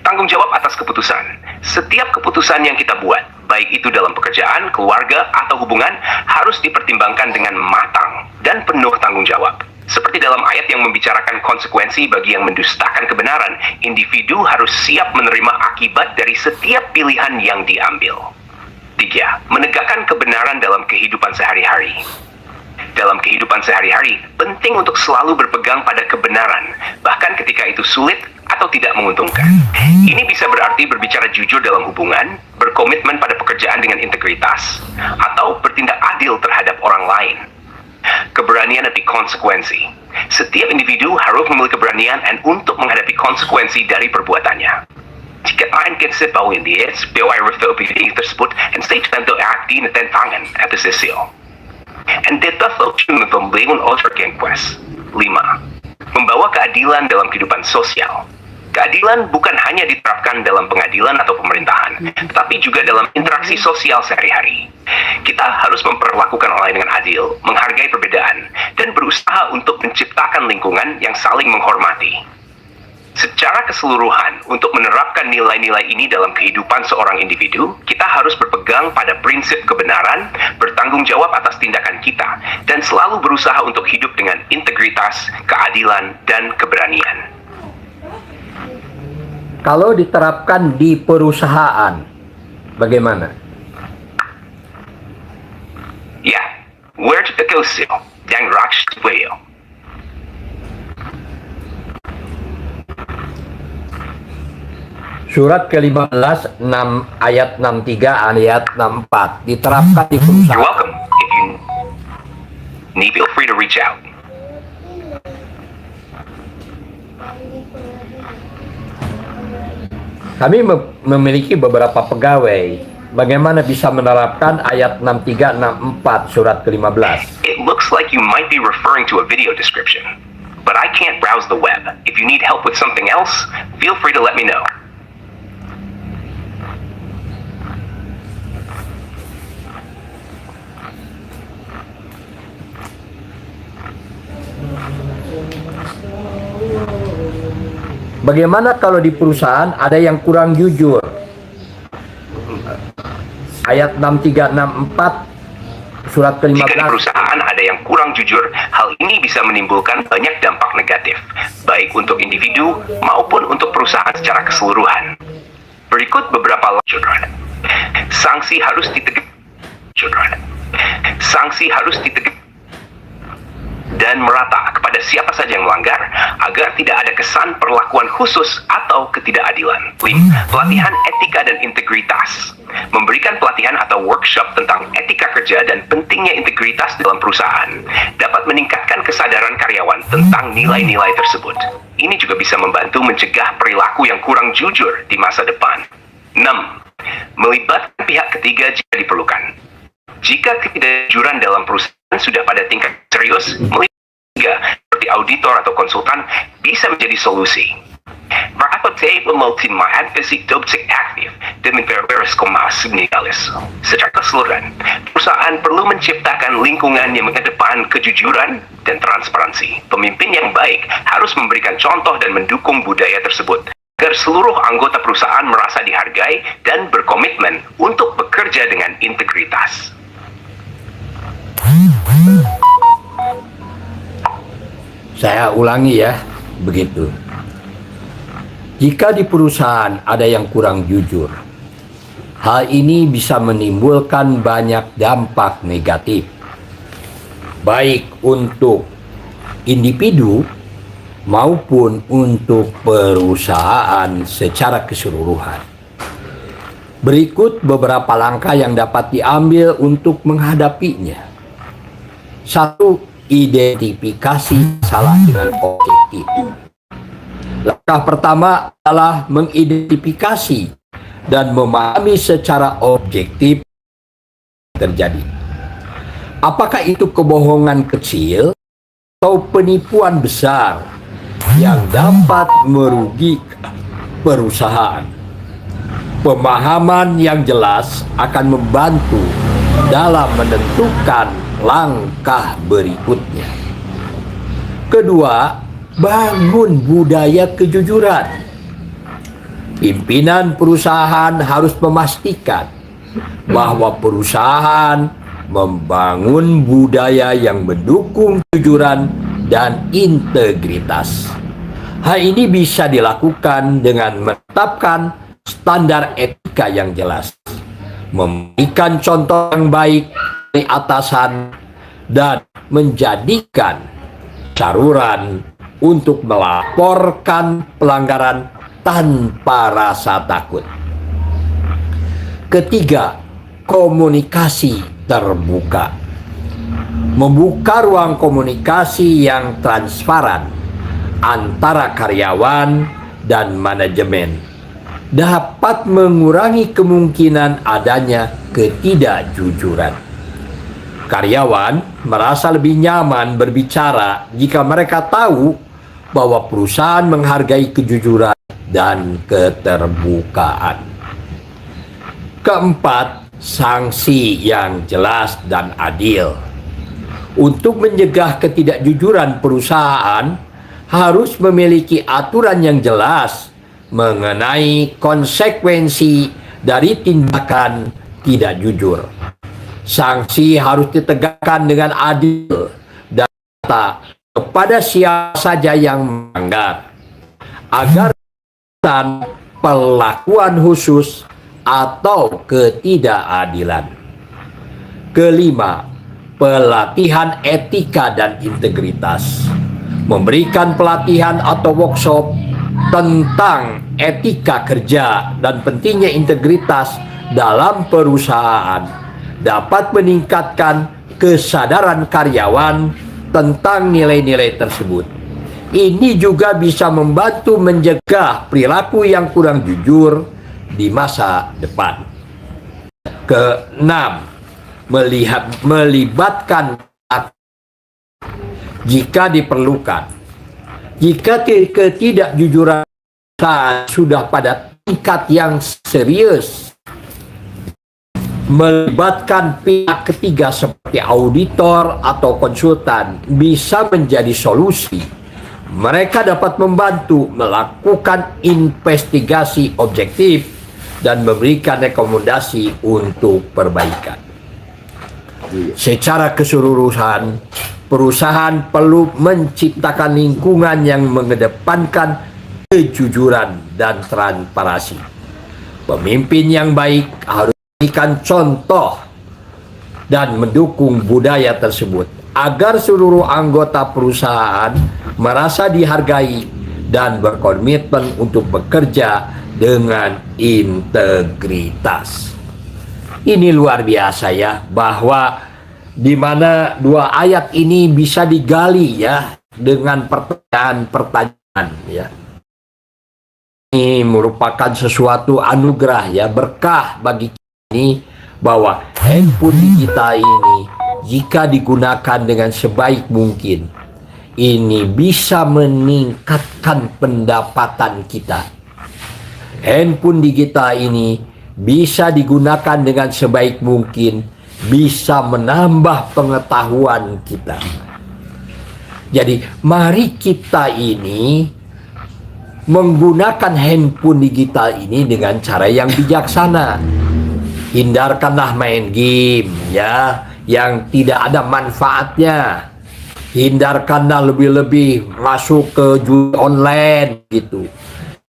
Tanggung jawab atas keputusan. Setiap keputusan yang kita buat, baik itu dalam pekerjaan, keluarga, atau hubungan, harus dipertimbangkan dengan matang dan penuh tanggung jawab. Seperti dalam ayat yang membicarakan konsekuensi bagi yang mendustakan kebenaran, individu harus siap menerima akibat dari setiap pilihan yang diambil. 3. Menegakkan kebenaran dalam kehidupan sehari-hari. Dalam kehidupan sehari-hari, penting untuk selalu berpegang pada kebenaran, bahkan ketika itu sulit atau tidak menguntungkan. Ini bisa berarti berbicara jujur dalam hubungan, berkomitmen pada pekerjaan dengan integritas, atau bertindak adil terhadap orang lain. Keberanian dan konsekuensi. Setiap individu harus memiliki keberanian dan untuk menghadapi konsekuensi dari perbuatannya. Jika lain kisah bahwa India, bahwa refleksi tersebut, dan stage tentu akti dan tangan atas hasil. And data function membangun outer quest. 5. Membawa keadilan dalam kehidupan sosial. Keadilan bukan hanya diterapkan dalam pengadilan atau pemerintahan, tetapi juga dalam interaksi sosial sehari-hari. Kita harus memperlakukan orang lain dengan adil, menghargai perbedaan, dan berusaha untuk menciptakan lingkungan yang saling menghormati. Secara keseluruhan, untuk menerapkan nilai-nilai ini dalam kehidupan seorang individu, kita harus berpegang pada prinsip kebenaran, bertanggung jawab atas tindakan kita, dan selalu berusaha untuk hidup dengan integritas, keadilan, dan keberanian. Kalau diterapkan di perusahaan, bagaimana? Ya, where to go sih? Yang raks whale. Surat ke-15, 6, ayat 63, ayat 64. Diterapkan di You're perusahaan. welcome. If you need, feel free to reach out. Kami memiliki beberapa pegawai. Bagaimana bisa menerapkan ayat 63, 64 surat ke-15? It looks like you might be referring to a video description, but I can't browse the web. If you need help with something else, feel free to let me know. Bagaimana kalau di perusahaan ada yang kurang jujur? Ayat 63, 64 surat Jika di ke-15. perusahaan ada yang kurang jujur, hal ini bisa menimbulkan banyak dampak negatif, baik untuk individu maupun untuk perusahaan secara keseluruhan. Berikut beberapa sanksi harus ditegakkan. Sanksi harus ditegakkan dan merata kepada siapa saja yang melanggar, agar tidak ada kesan perlakuan khusus atau ketidakadilan. 5. Pelatihan etika dan integritas. Memberikan pelatihan atau workshop tentang etika kerja dan pentingnya integritas dalam perusahaan dapat meningkatkan kesadaran karyawan tentang nilai-nilai tersebut. Ini juga bisa membantu mencegah perilaku yang kurang jujur di masa depan. 6. Melibatkan pihak ketiga jika diperlukan. Jika ketidakjujuran dalam perusahaan sudah pada tingkat serius, seperti auditor atau konsultan bisa menjadi solusi. Secara keseluruhan, perusahaan perlu menciptakan lingkungan yang mengedepan kejujuran dan transparansi. Pemimpin yang baik harus memberikan contoh dan mendukung budaya tersebut, agar seluruh anggota perusahaan merasa dihargai dan berkomitmen untuk bekerja dengan integritas. Saya ulangi ya, begitu. Jika di perusahaan ada yang kurang jujur, hal ini bisa menimbulkan banyak dampak negatif, baik untuk individu maupun untuk perusahaan secara keseluruhan. Berikut beberapa langkah yang dapat diambil untuk menghadapinya. 1. Identifikasi salah dengan objektif. Langkah pertama adalah mengidentifikasi dan memahami secara objektif terjadi. Apakah itu kebohongan kecil atau penipuan besar yang dapat merugikan perusahaan? Pemahaman yang jelas akan membantu dalam menentukan langkah berikutnya. Kedua, bangun budaya kejujuran. Pimpinan perusahaan harus memastikan bahwa perusahaan membangun budaya yang mendukung kejujuran dan integritas. Hal ini bisa dilakukan dengan menetapkan standar etika yang jelas, memberikan contoh yang baik dari atasan, dan menjadikan saluran untuk melaporkan pelanggaran tanpa rasa takut. Ketiga, komunikasi terbuka. Membuka ruang komunikasi yang transparan antara karyawan dan manajemen dapat mengurangi kemungkinan adanya ketidakjujuran. Karyawan merasa lebih nyaman berbicara jika mereka tahu bahwa perusahaan menghargai kejujuran dan keterbukaan. Keempat, sanksi yang jelas dan adil. Untuk mencegah ketidakjujuran, perusahaan harus memiliki aturan yang jelas mengenai konsekuensi dari tindakan tidak jujur. Sanksi harus ditegakkan dengan adil dan nyata kepada siapa saja yang melanggar, agar perlakuan khusus atau ketidakadilan. Kelima, pelatihan etika dan integritas. Memberikan pelatihan atau workshop tentang etika kerja dan pentingnya integritas dalam perusahaan dapat meningkatkan kesadaran karyawan tentang nilai-nilai tersebut. Ini juga bisa membantu mencegah perilaku yang kurang jujur di masa depan. Keenam, melibatkan jika diperlukan. Jika ketidakjujuran sudah pada tingkat yang serius, melibatkan pihak ketiga seperti auditor atau konsultan bisa menjadi solusi. Mereka dapat membantu melakukan investigasi objektif dan memberikan rekomendasi untuk perbaikan. Secara keseluruhan, perusahaan perlu menciptakan lingkungan yang mengedepankan kejujuran dan transparansi. Pemimpin yang baik harus memberikan contoh dan mendukung budaya tersebut agar seluruh anggota perusahaan merasa dihargai dan berkomitmen untuk bekerja dengan integritas. Ini luar biasa ya, bahwa di mana dua ayat ini bisa digali ya dengan pertanyaan-pertanyaan ya. Ini merupakan sesuatu anugerah ya, berkah bagi kita ini, bahwa handphone digital ini jika digunakan dengan sebaik mungkin, ini bisa meningkatkan pendapatan kita. Handphone digital ini bisa digunakan dengan sebaik mungkin, bisa menambah pengetahuan kita. Jadi mari kita ini menggunakan handphone digital ini dengan cara yang bijaksana. Hindarkanlah main game ya yang tidak ada manfaatnya. Hindarkanlah lebih-lebih masuk ke judi online gitu.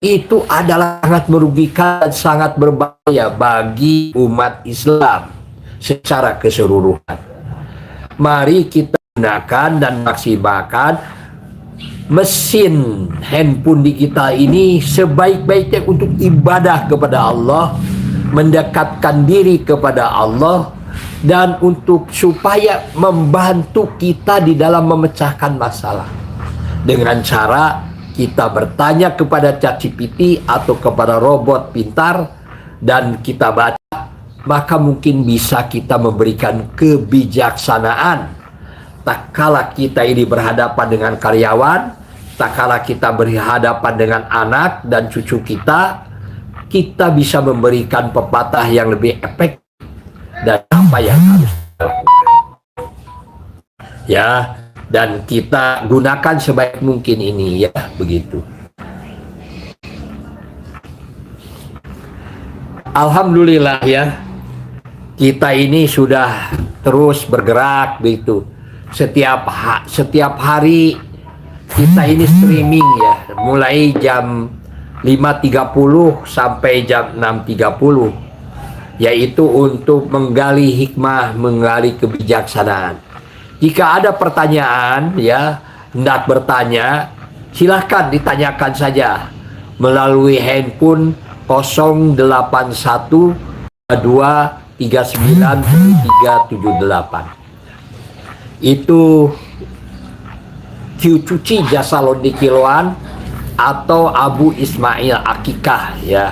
Itu adalah sangat merugikan dan sangat berbahaya bagi umat Islam secara keseluruhan. Mari kita gunakan dan maksimalkan mesin handphone digital ini sebaik-baiknya untuk ibadah kepada Allah, mendekatkan diri kepada Allah, dan untuk supaya membantu kita di dalam memecahkan masalah dengan cara kita bertanya kepada ChatGPT atau kepada robot pintar dan kita baca, maka mungkin bisa kita memberikan kebijaksanaan. Tak kala kita ini berhadapan dengan karyawan, tak kala kita berhadapan dengan anak dan cucu kita bisa memberikan pepatah yang lebih efektif dan apa yang harus kita lakukan. Ya, dan kita gunakan sebaik mungkin ini ya, begitu. Alhamdulillah ya, kita ini sudah terus bergerak begitu. Setiap hari kita ini streaming ya, mulai jam 5.30 sampai jam 6.30, yaitu untuk menggali hikmah, menggali kebijaksanaan. Jika ada pertanyaan ya, hendak bertanya, silahkan ditanyakan saja melalui handphone 081 239 378. Itu Cuci Jasa Londi Kiloan atau Abu Ismail Akikah ya.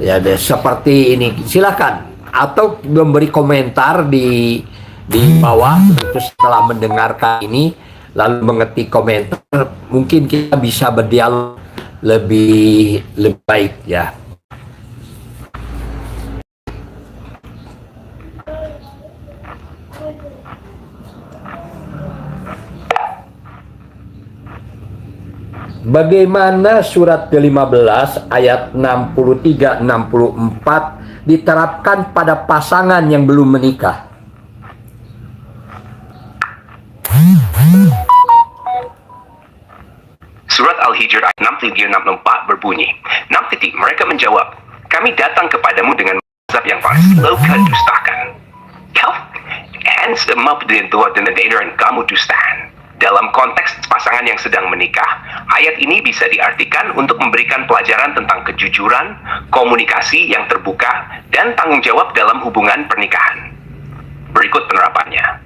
Ya seperti ini. Silakan atau memberi komentar di bawah terus setelah mendengarkan ini lalu mengetik komentar, mungkin kita bisa berdialog lebih baik ya. Bagaimana surat ke-15 ayat 63-64 diterapkan pada pasangan yang belum menikah? Surat Al-Hijr ayat 63-64 berbunyi, mereka menjawab, kami datang kepadamu dengan mazhab yang paling slow dustakan. Kau mampu dan kamu dustaan. Dalam konteks pasangan yang sedang menikah, ayat ini bisa diartikan untuk memberikan pelajaran tentang kejujuran, komunikasi yang terbuka, dan tanggung jawab dalam hubungan pernikahan. Berikut penerapannya.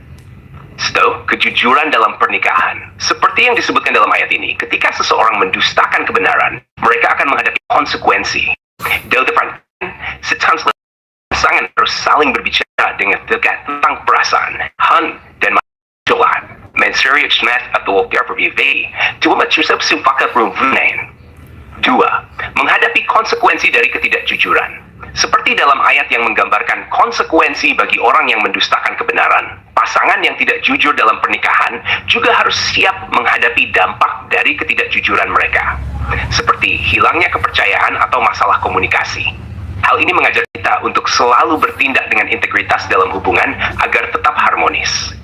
Kejujuran dalam pernikahan. Seperti yang disebutkan dalam ayat ini, ketika seseorang mendustakan kebenaran, mereka akan menghadapi konsekuensi. Pasangan harus saling berbicara dengan dekat tentang perasaan, dan masalah. Atau Dua, menghadapi konsekuensi dari ketidakjujuran. Seperti dalam ayat yang menggambarkan konsekuensi bagi orang yang mendustakan kebenaran, pasangan yang tidak jujur dalam pernikahan juga harus siap menghadapi dampak dari ketidakjujuran mereka, seperti hilangnya kepercayaan atau masalah komunikasi. Hal ini mengajar kita untuk selalu bertindak dengan integritas dalam hubungan agar tetap harmonis.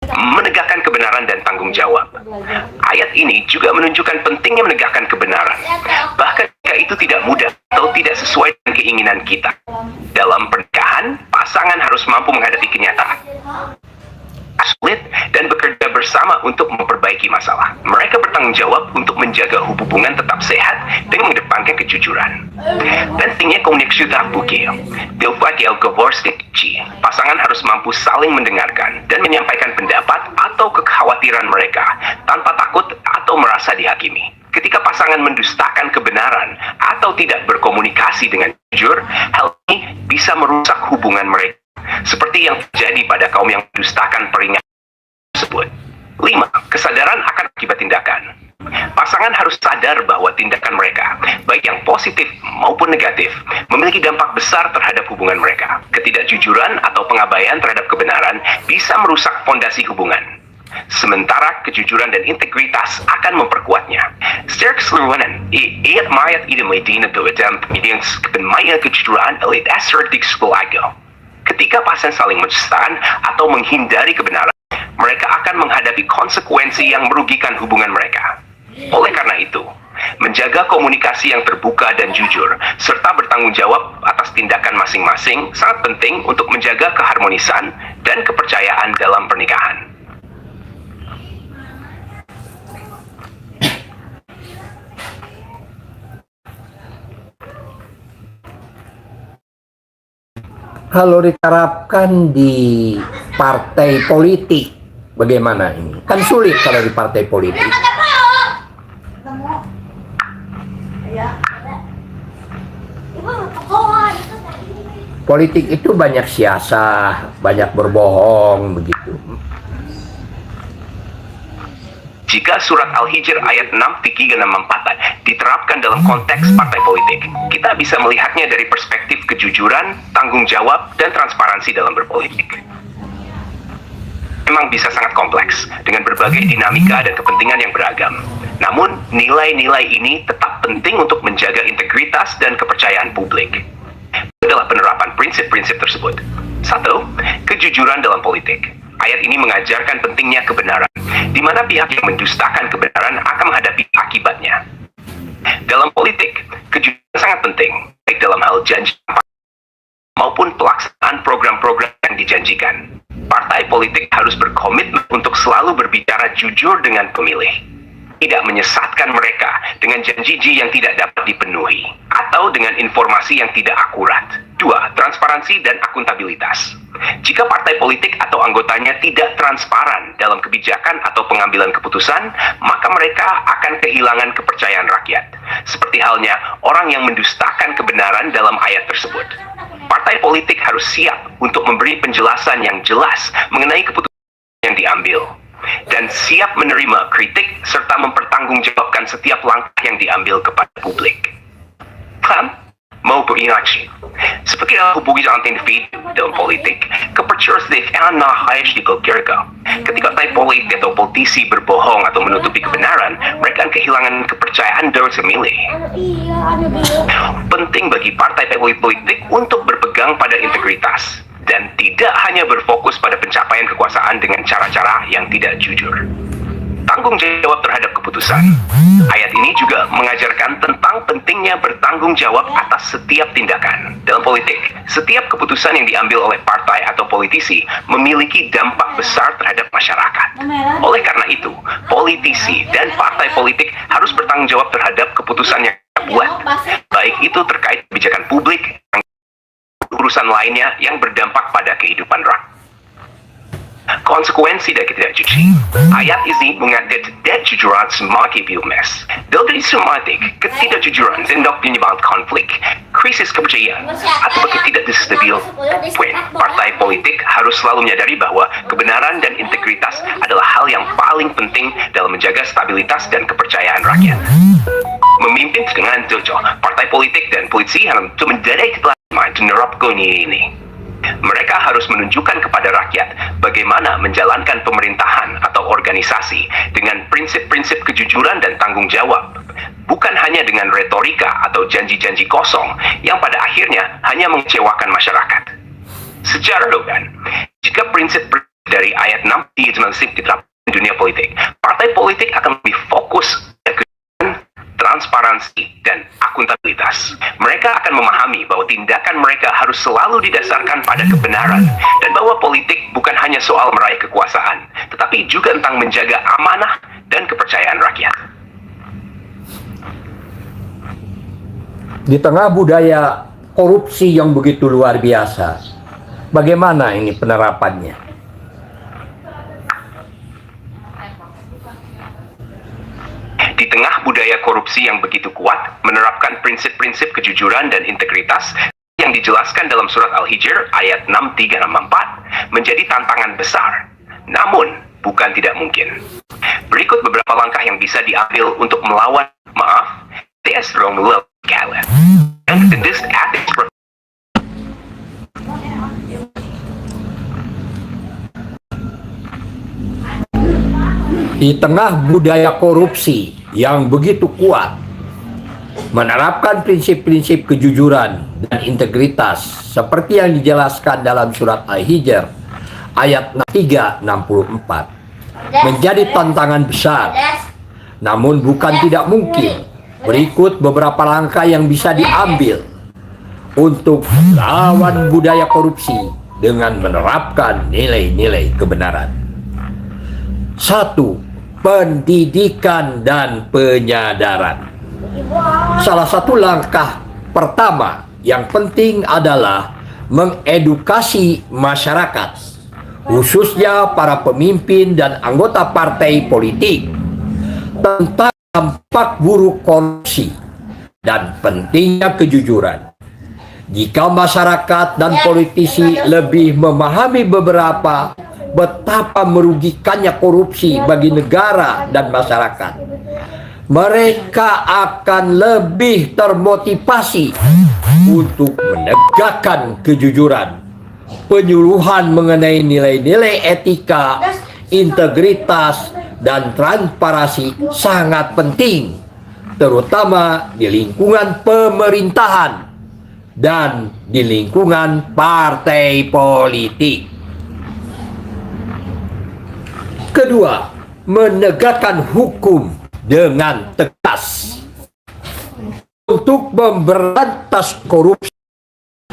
Menegakkan kebenaran dan tanggung jawab. Ayat ini juga menunjukkan pentingnya menegakkan kebenaran, bahkan jika itu tidak mudah atau tidak sesuai dengan keinginan kita. Dalam pernikahan, pasangan harus mampu menghadapi kenyataan sulit dan bekerja bersama untuk memperbaiki masalah. Mereka bertanggung jawab untuk menjaga hubungan tetap sehat dengan mengedepankan kejujuran. Pentingnya komunikasi terbuka. Pasangan harus mampu saling mendengarkan dan menyampaikan pendapat atau kekhawatiran mereka tanpa takut atau merasa dihakimi. Ketika pasangan mendustakan kebenaran atau tidak berkomunikasi dengan jujur, hal ini bisa merusak hubungan mereka, seperti yang terjadi pada kaum yang mendustakan peringatan tersebut. 5. Kesadaran akan akibat tindakan. Pasangan harus sadar bahwa tindakan mereka, baik yang positif maupun negatif, memiliki dampak besar terhadap hubungan mereka. Ketidakjujuran atau pengabaian terhadap kebenaran bisa merusak fondasi hubungan, sementara kejujuran dan integritas akan memperkuatnya. Secara keseluruhan, ayat mayat ini medina dalam pemilihan kebenaran kejujuran oleh dasar diksulago. Ketika pasangan saling mendustakan atau menghindari kebenaran, mereka akan menghadapi konsekuensi yang merugikan hubungan mereka. Oleh karena itu, menjaga komunikasi yang terbuka dan jujur, serta bertanggung jawab atas tindakan masing-masing sangat penting untuk menjaga keharmonisan dan kepercayaan dalam pernikahan. Kalau diterapkan di partai politik, bagaimana ini? Kan sulit kalau di partai politik. Politik itu banyak siasat, banyak berbohong, begitu. Jika surat Al-Hijr ayat 6, 3, 6, 4 diterapkan dalam konteks partai politik, kita bisa melihatnya dari perspektif kejujuran, tanggung jawab, dan transparansi dalam berpolitik. Memang bisa sangat kompleks, dengan berbagai dinamika dan kepentingan yang beragam. Namun, nilai-nilai ini tetap penting untuk menjaga integritas dan kepercayaan publik. Itu adalah penerapan prinsip-prinsip tersebut. 1. Kejujuran dalam politik. Ayat ini mengajarkan pentingnya kebenaran, di mana pihak yang mendustakan kebenaran akan menghadapi akibatnya. Dalam politik, kejujuran sangat penting, baik dalam hal janji maupun pelaksanaan program-program yang dijanjikan. Partai politik harus berkomitmen untuk selalu berbicara jujur dengan pemilih, tidak menyesatkan mereka dengan janji yang tidak dapat dipenuhi, atau dengan informasi yang tidak akurat. 2. Transparansi dan akuntabilitas. Jika partai politik atau anggotanya tidak transparan dalam kebijakan atau pengambilan keputusan, maka mereka akan kehilangan kepercayaan rakyat. Seperti halnya orang yang mendustakan kebenaran dalam ayat tersebut. Partai politik harus siap untuk memberi penjelasan yang jelas mengenai keputusan yang diambil, dan siap menerima kritik serta mempertanggungjawabkan setiap langkah yang diambil kepada publik. Kan? Mau berinteraksi. Seperti dalam hubungan antar individu dalam politik, kepercayaan sederhana harus dijaga. Ketika partai politik atau politisi berbohong atau menutupi kebenaran, mereka akan kehilangan kepercayaan dari pemilih. Penting bagi partai politik untuk berpegang pada integritas dan tidak hanya berfokus pada pencapaian kekuasaan dengan cara-cara yang tidak jujur. Tanggung jawab terhadap keputusan. Ayat ini juga mengajarkan tentang pentingnya bertanggung jawab atas setiap tindakan. Dalam politik, setiap keputusan yang diambil oleh partai atau politisi memiliki dampak besar terhadap masyarakat. Oleh karena itu, politisi dan partai politik harus bertanggung jawab terhadap keputusan yang dibuat, baik itu terkait kebijakan publik, urusan lainnya yang berdampak pada kehidupan rakyat. Konsekuensi dari ketidakjujuran. Ayat ini mengatakan ketidakjujuran semakin bias. Dari sistematik, ketidakjujuran hendak menyebabkan konflik, krisis kepercayaan, atau ketidakstabilan. Partai politik harus selalu menyadari bahwa kebenaran dan integritas adalah hal yang paling penting dalam menjaga stabilitas dan kepercayaan rakyat. Memimpin dengan jujur, partai politik dan polisi harus menjadi keteladanan menerapkan ini. Mereka harus menunjukkan kepada rakyat bagaimana menjalankan pemerintahan atau organisasi dengan prinsip-prinsip kejujuran dan tanggung jawab, bukan hanya dengan retorika atau janji-janji kosong yang pada akhirnya hanya mengecewakan masyarakat. Secara dogan, jika prinsip dari ayat 6 diterapkan di dunia politik, partai politik akan lebih fokus pada kejujuran, transparansi, dan akuntabilitas. Mereka akan memahami bahwa tindakan mereka harus selalu didasarkan pada kebenaran, dan bahwa politik bukan hanya soal meraih kekuasaan, tetapi juga tentang menjaga amanah dan kepercayaan rakyat. Di tengah budaya korupsi yang begitu luar biasa, bagaimana ini penerapannya? Di tengah budaya korupsi yang begitu kuat, menerapkan prinsip-prinsip kejujuran dan integritas yang dijelaskan dalam surat Al-Hijr ayat 6, 3, 6, 4 menjadi tantangan besar. Namun, bukan tidak mungkin. Berikut beberapa langkah yang bisa diambil untuk melawan Di tengah budaya korupsi yang begitu kuat, menerapkan prinsip-prinsip kejujuran dan integritas seperti yang dijelaskan dalam surat Al-Hijr ayat 3:64 menjadi tantangan besar. Namun bukan tidak mungkin. Berikut beberapa langkah yang bisa diambil untuk melawan budaya korupsi dengan menerapkan nilai-nilai kebenaran. 1. Pendidikan dan penyadaran. Salah satu langkah pertama yang penting adalah mengedukasi masyarakat, khususnya para pemimpin dan anggota partai politik, tentang dampak buruk korupsi dan pentingnya kejujuran. Jika masyarakat dan politisi lebih memahami beberapa betapa merugikannya korupsi bagi negara dan masyarakat. Mereka akan lebih termotivasi untuk menegakkan kejujuran. Penyuluhan mengenai nilai-nilai etika, integritas, dan transparansi sangat penting, terutama di lingkungan pemerintahan dan di lingkungan partai politik. Kedua, menegakkan hukum dengan tegas. Untuk memberantas korupsi,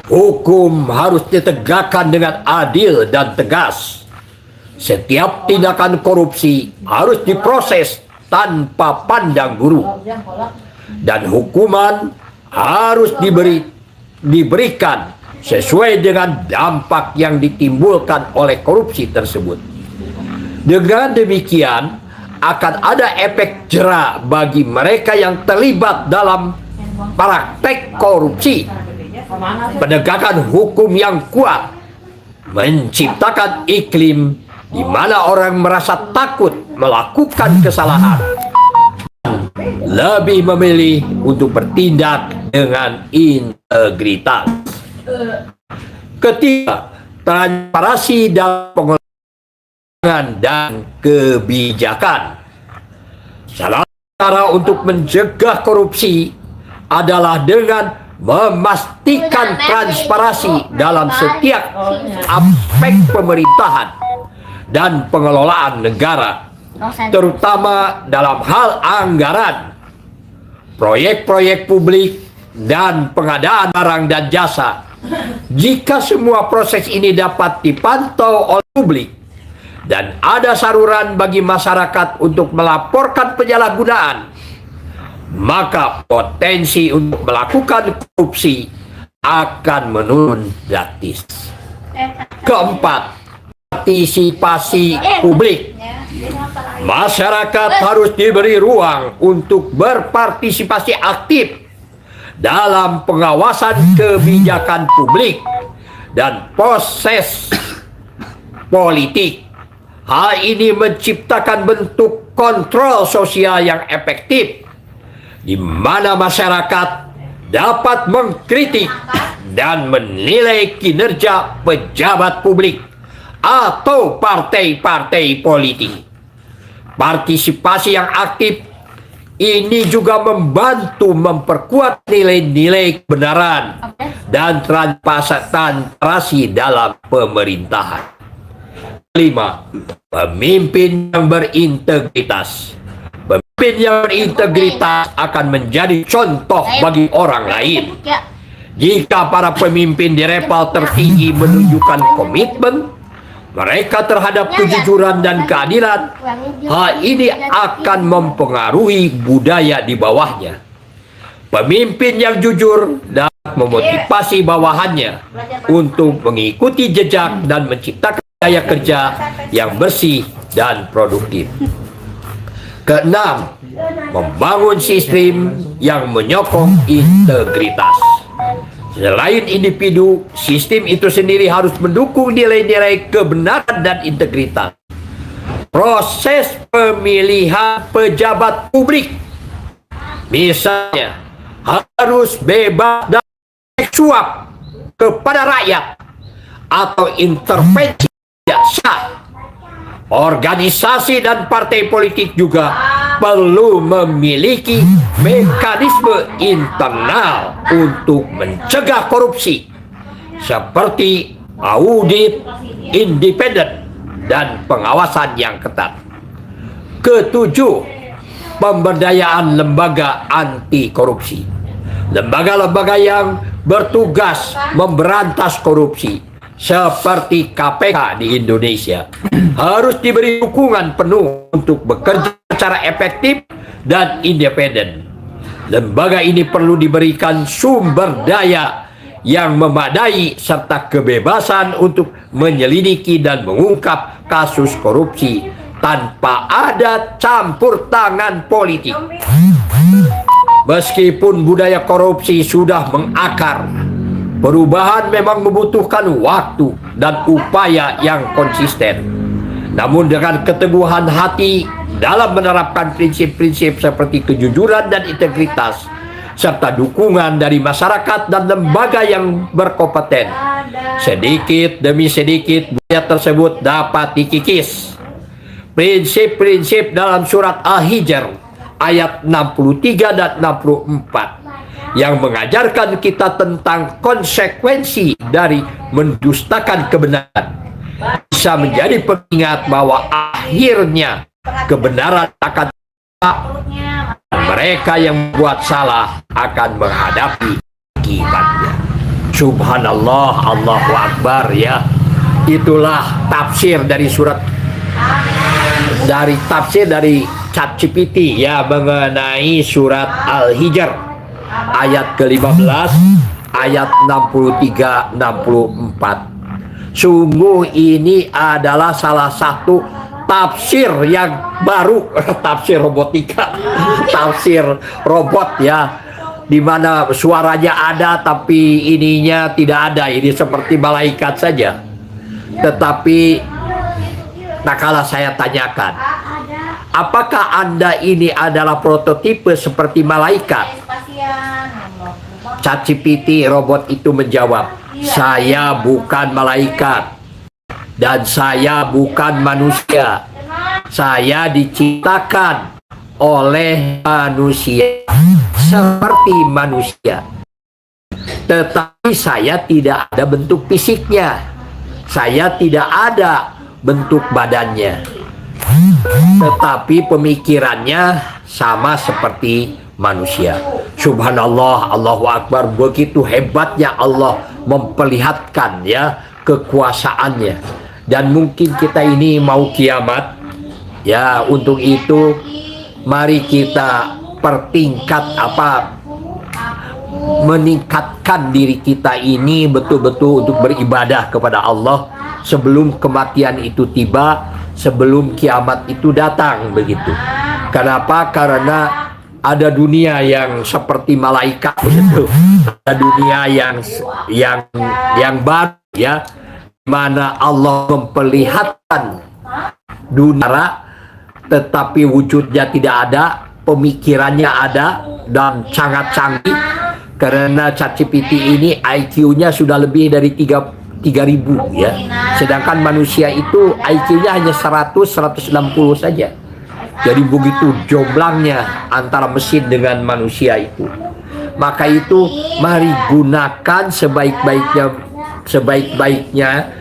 hukum harus ditegakkan dengan adil dan tegas. Setiap tindakan korupsi harus diproses tanpa pandang bulu, dan hukuman harus diberikan sesuai dengan dampak yang ditimbulkan oleh korupsi tersebut. Dengan demikian, akan ada efek jera bagi mereka yang terlibat dalam praktek korupsi. Penegakan hukum yang kuat menciptakan iklim di mana orang merasa takut melakukan kesalahan, lebih memilih untuk bertindak dengan integritas. Ketiga, transparansi dalam pengelolaan dan kebijakan. Salah satu cara untuk mencegah korupsi adalah dengan memastikan transparansi dalam setiap aspek pemerintahan dan pengelolaan negara, terutama dalam hal anggaran, proyek-proyek publik, dan pengadaan barang dan jasa. Jika semua proses ini dapat dipantau oleh publik dan ada saluran bagi masyarakat untuk melaporkan penyalahgunaan, maka potensi untuk melakukan korupsi akan menurun drastis. Keempat, partisipasi publik. Masyarakat harus diberi ruang untuk berpartisipasi aktif dalam pengawasan kebijakan publik dan proses politik. Hal ini menciptakan bentuk kontrol sosial yang efektif, di mana masyarakat dapat mengkritik dan menilai kinerja pejabat publik atau partai-partai politik. Partisipasi yang aktif ini juga membantu memperkuat nilai-nilai kebenaran dan transparansi dalam pemerintahan. 5. Pemimpin yang berintegritas. Pemimpin yang berintegritas akan menjadi contoh bagi orang lain. Jika para pemimpin di level tertinggi menunjukkan komitmen mereka terhadap kejujuran dan keadilan, hal ini akan mempengaruhi budaya di bawahnya. Pemimpin yang jujur dapat memotivasi bawahannya untuk mengikuti jejak dan menciptakan daya kerja yang bersih dan produktif. Keenam, membangun sistem yang menyokong integritas. Selain individu, sistem itu sendiri harus mendukung nilai-nilai kebenaran dan integritas. Proses pemilihan pejabat publik, misalnya, harus bebas dari suap kepada rakyat atau intervensi tidak sah. Organisasi dan partai politik juga perlu memiliki mekanisme internal untuk mencegah korupsi, seperti audit independen dan pengawasan yang ketat. Ketujuh, pemberdayaan lembaga anti korupsi. Lembaga-lembaga yang bertugas memberantas korupsi seperti KPK di Indonesia harus diberi dukungan penuh untuk bekerja secara efektif dan independen. Lembaga ini perlu diberikan sumber daya yang memadai serta kebebasan untuk menyelidiki dan mengungkap kasus korupsi tanpa ada campur tangan politik. Meskipun budaya korupsi sudah mengakar, perubahan memang membutuhkan waktu dan upaya yang konsisten. Namun dengan keteguhan hati dalam menerapkan prinsip-prinsip seperti kejujuran dan integritas, serta dukungan dari masyarakat dan lembaga yang berkompeten, sedikit demi sedikit budaya tersebut dapat dikikis. Prinsip-prinsip dalam surat Al-Hijr ayat 63 dan 64 yang mengajarkan kita tentang konsekuensi dari mendustakan kebenaran bisa menjadi pengingat bahwa akhirnya kebenaran akan tegak dan mereka yang membuat salah akan menghadapi akibatnya. Subhanallah, Allahu Akbar ya. Itulah tafsir dari tafsir dari ChatGPT ya mengenai surat Al-Hijr ayat ke-15 ayat 63 64. Sungguh ini adalah salah satu tafsir yang baru, tafsir robotika, tafsir robot ya, di mana suaranya ada tapi ininya tidak ada. Ini seperti malaikat saja. Tetapi nah kalau saya tanyakan, apakah Anda ini adalah prototipe seperti malaikat? ChatGPT robot itu menjawab, saya bukan malaikat dan saya bukan manusia. Saya diciptakan oleh manusia seperti manusia. Tetapi saya tidak ada bentuk fisiknya. Saya tidak ada bentuk badannya. Tetapi pemikirannya sama seperti manusia. Subhanallah, Allahu Akbar. Begitu hebatnya Allah memperlihatkan ya kekuasaannya. Dan mungkin kita ini mau kiamat ya. Untuk itu mari kita meningkatkan diri kita ini betul-betul untuk beribadah kepada Allah sebelum kematian itu tiba, sebelum kiamat itu datang begitu. Kenapa? Karena ada dunia yang seperti malaikat begitu. Ada dunia yang baru ya, mana Allah memperlihatkan dunia tetapi wujudnya tidak ada, pemikirannya ada dan sangat canggih. Karena ChatGPT ini IQ-nya sudah lebih dari 3.000 ya. Sedangkan manusia itu IQ-nya hanya 100-160 saja. Jadi begitu jomblangnya antara mesin dengan manusia itu. Maka itu mari gunakan sebaik-baiknya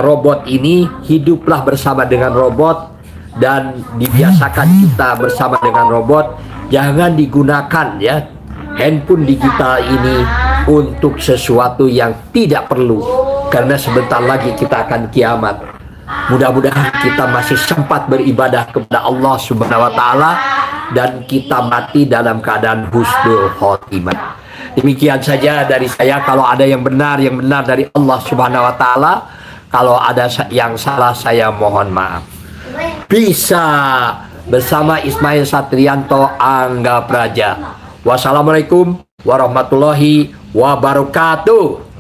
robot ini. Hiduplah bersama dengan robot dan dibiasakan kita bersama dengan robot. Jangan digunakan ya handphone digital ini untuk sesuatu yang tidak perlu, karena sebentar lagi kita akan kiamat. Mudah-mudahan kita masih sempat beribadah kepada Allah Subhanahu wa taala dan kita mati dalam keadaan husnul khotimah. Demikian saja dari saya. Kalau ada yang benar dari Allah Subhanahu wa taala. Kalau ada yang salah, saya mohon maaf. Bisa bersama Ismail Satrianto Angga Praja. Wassalamualaikum warahmatullahi wabarakatuh.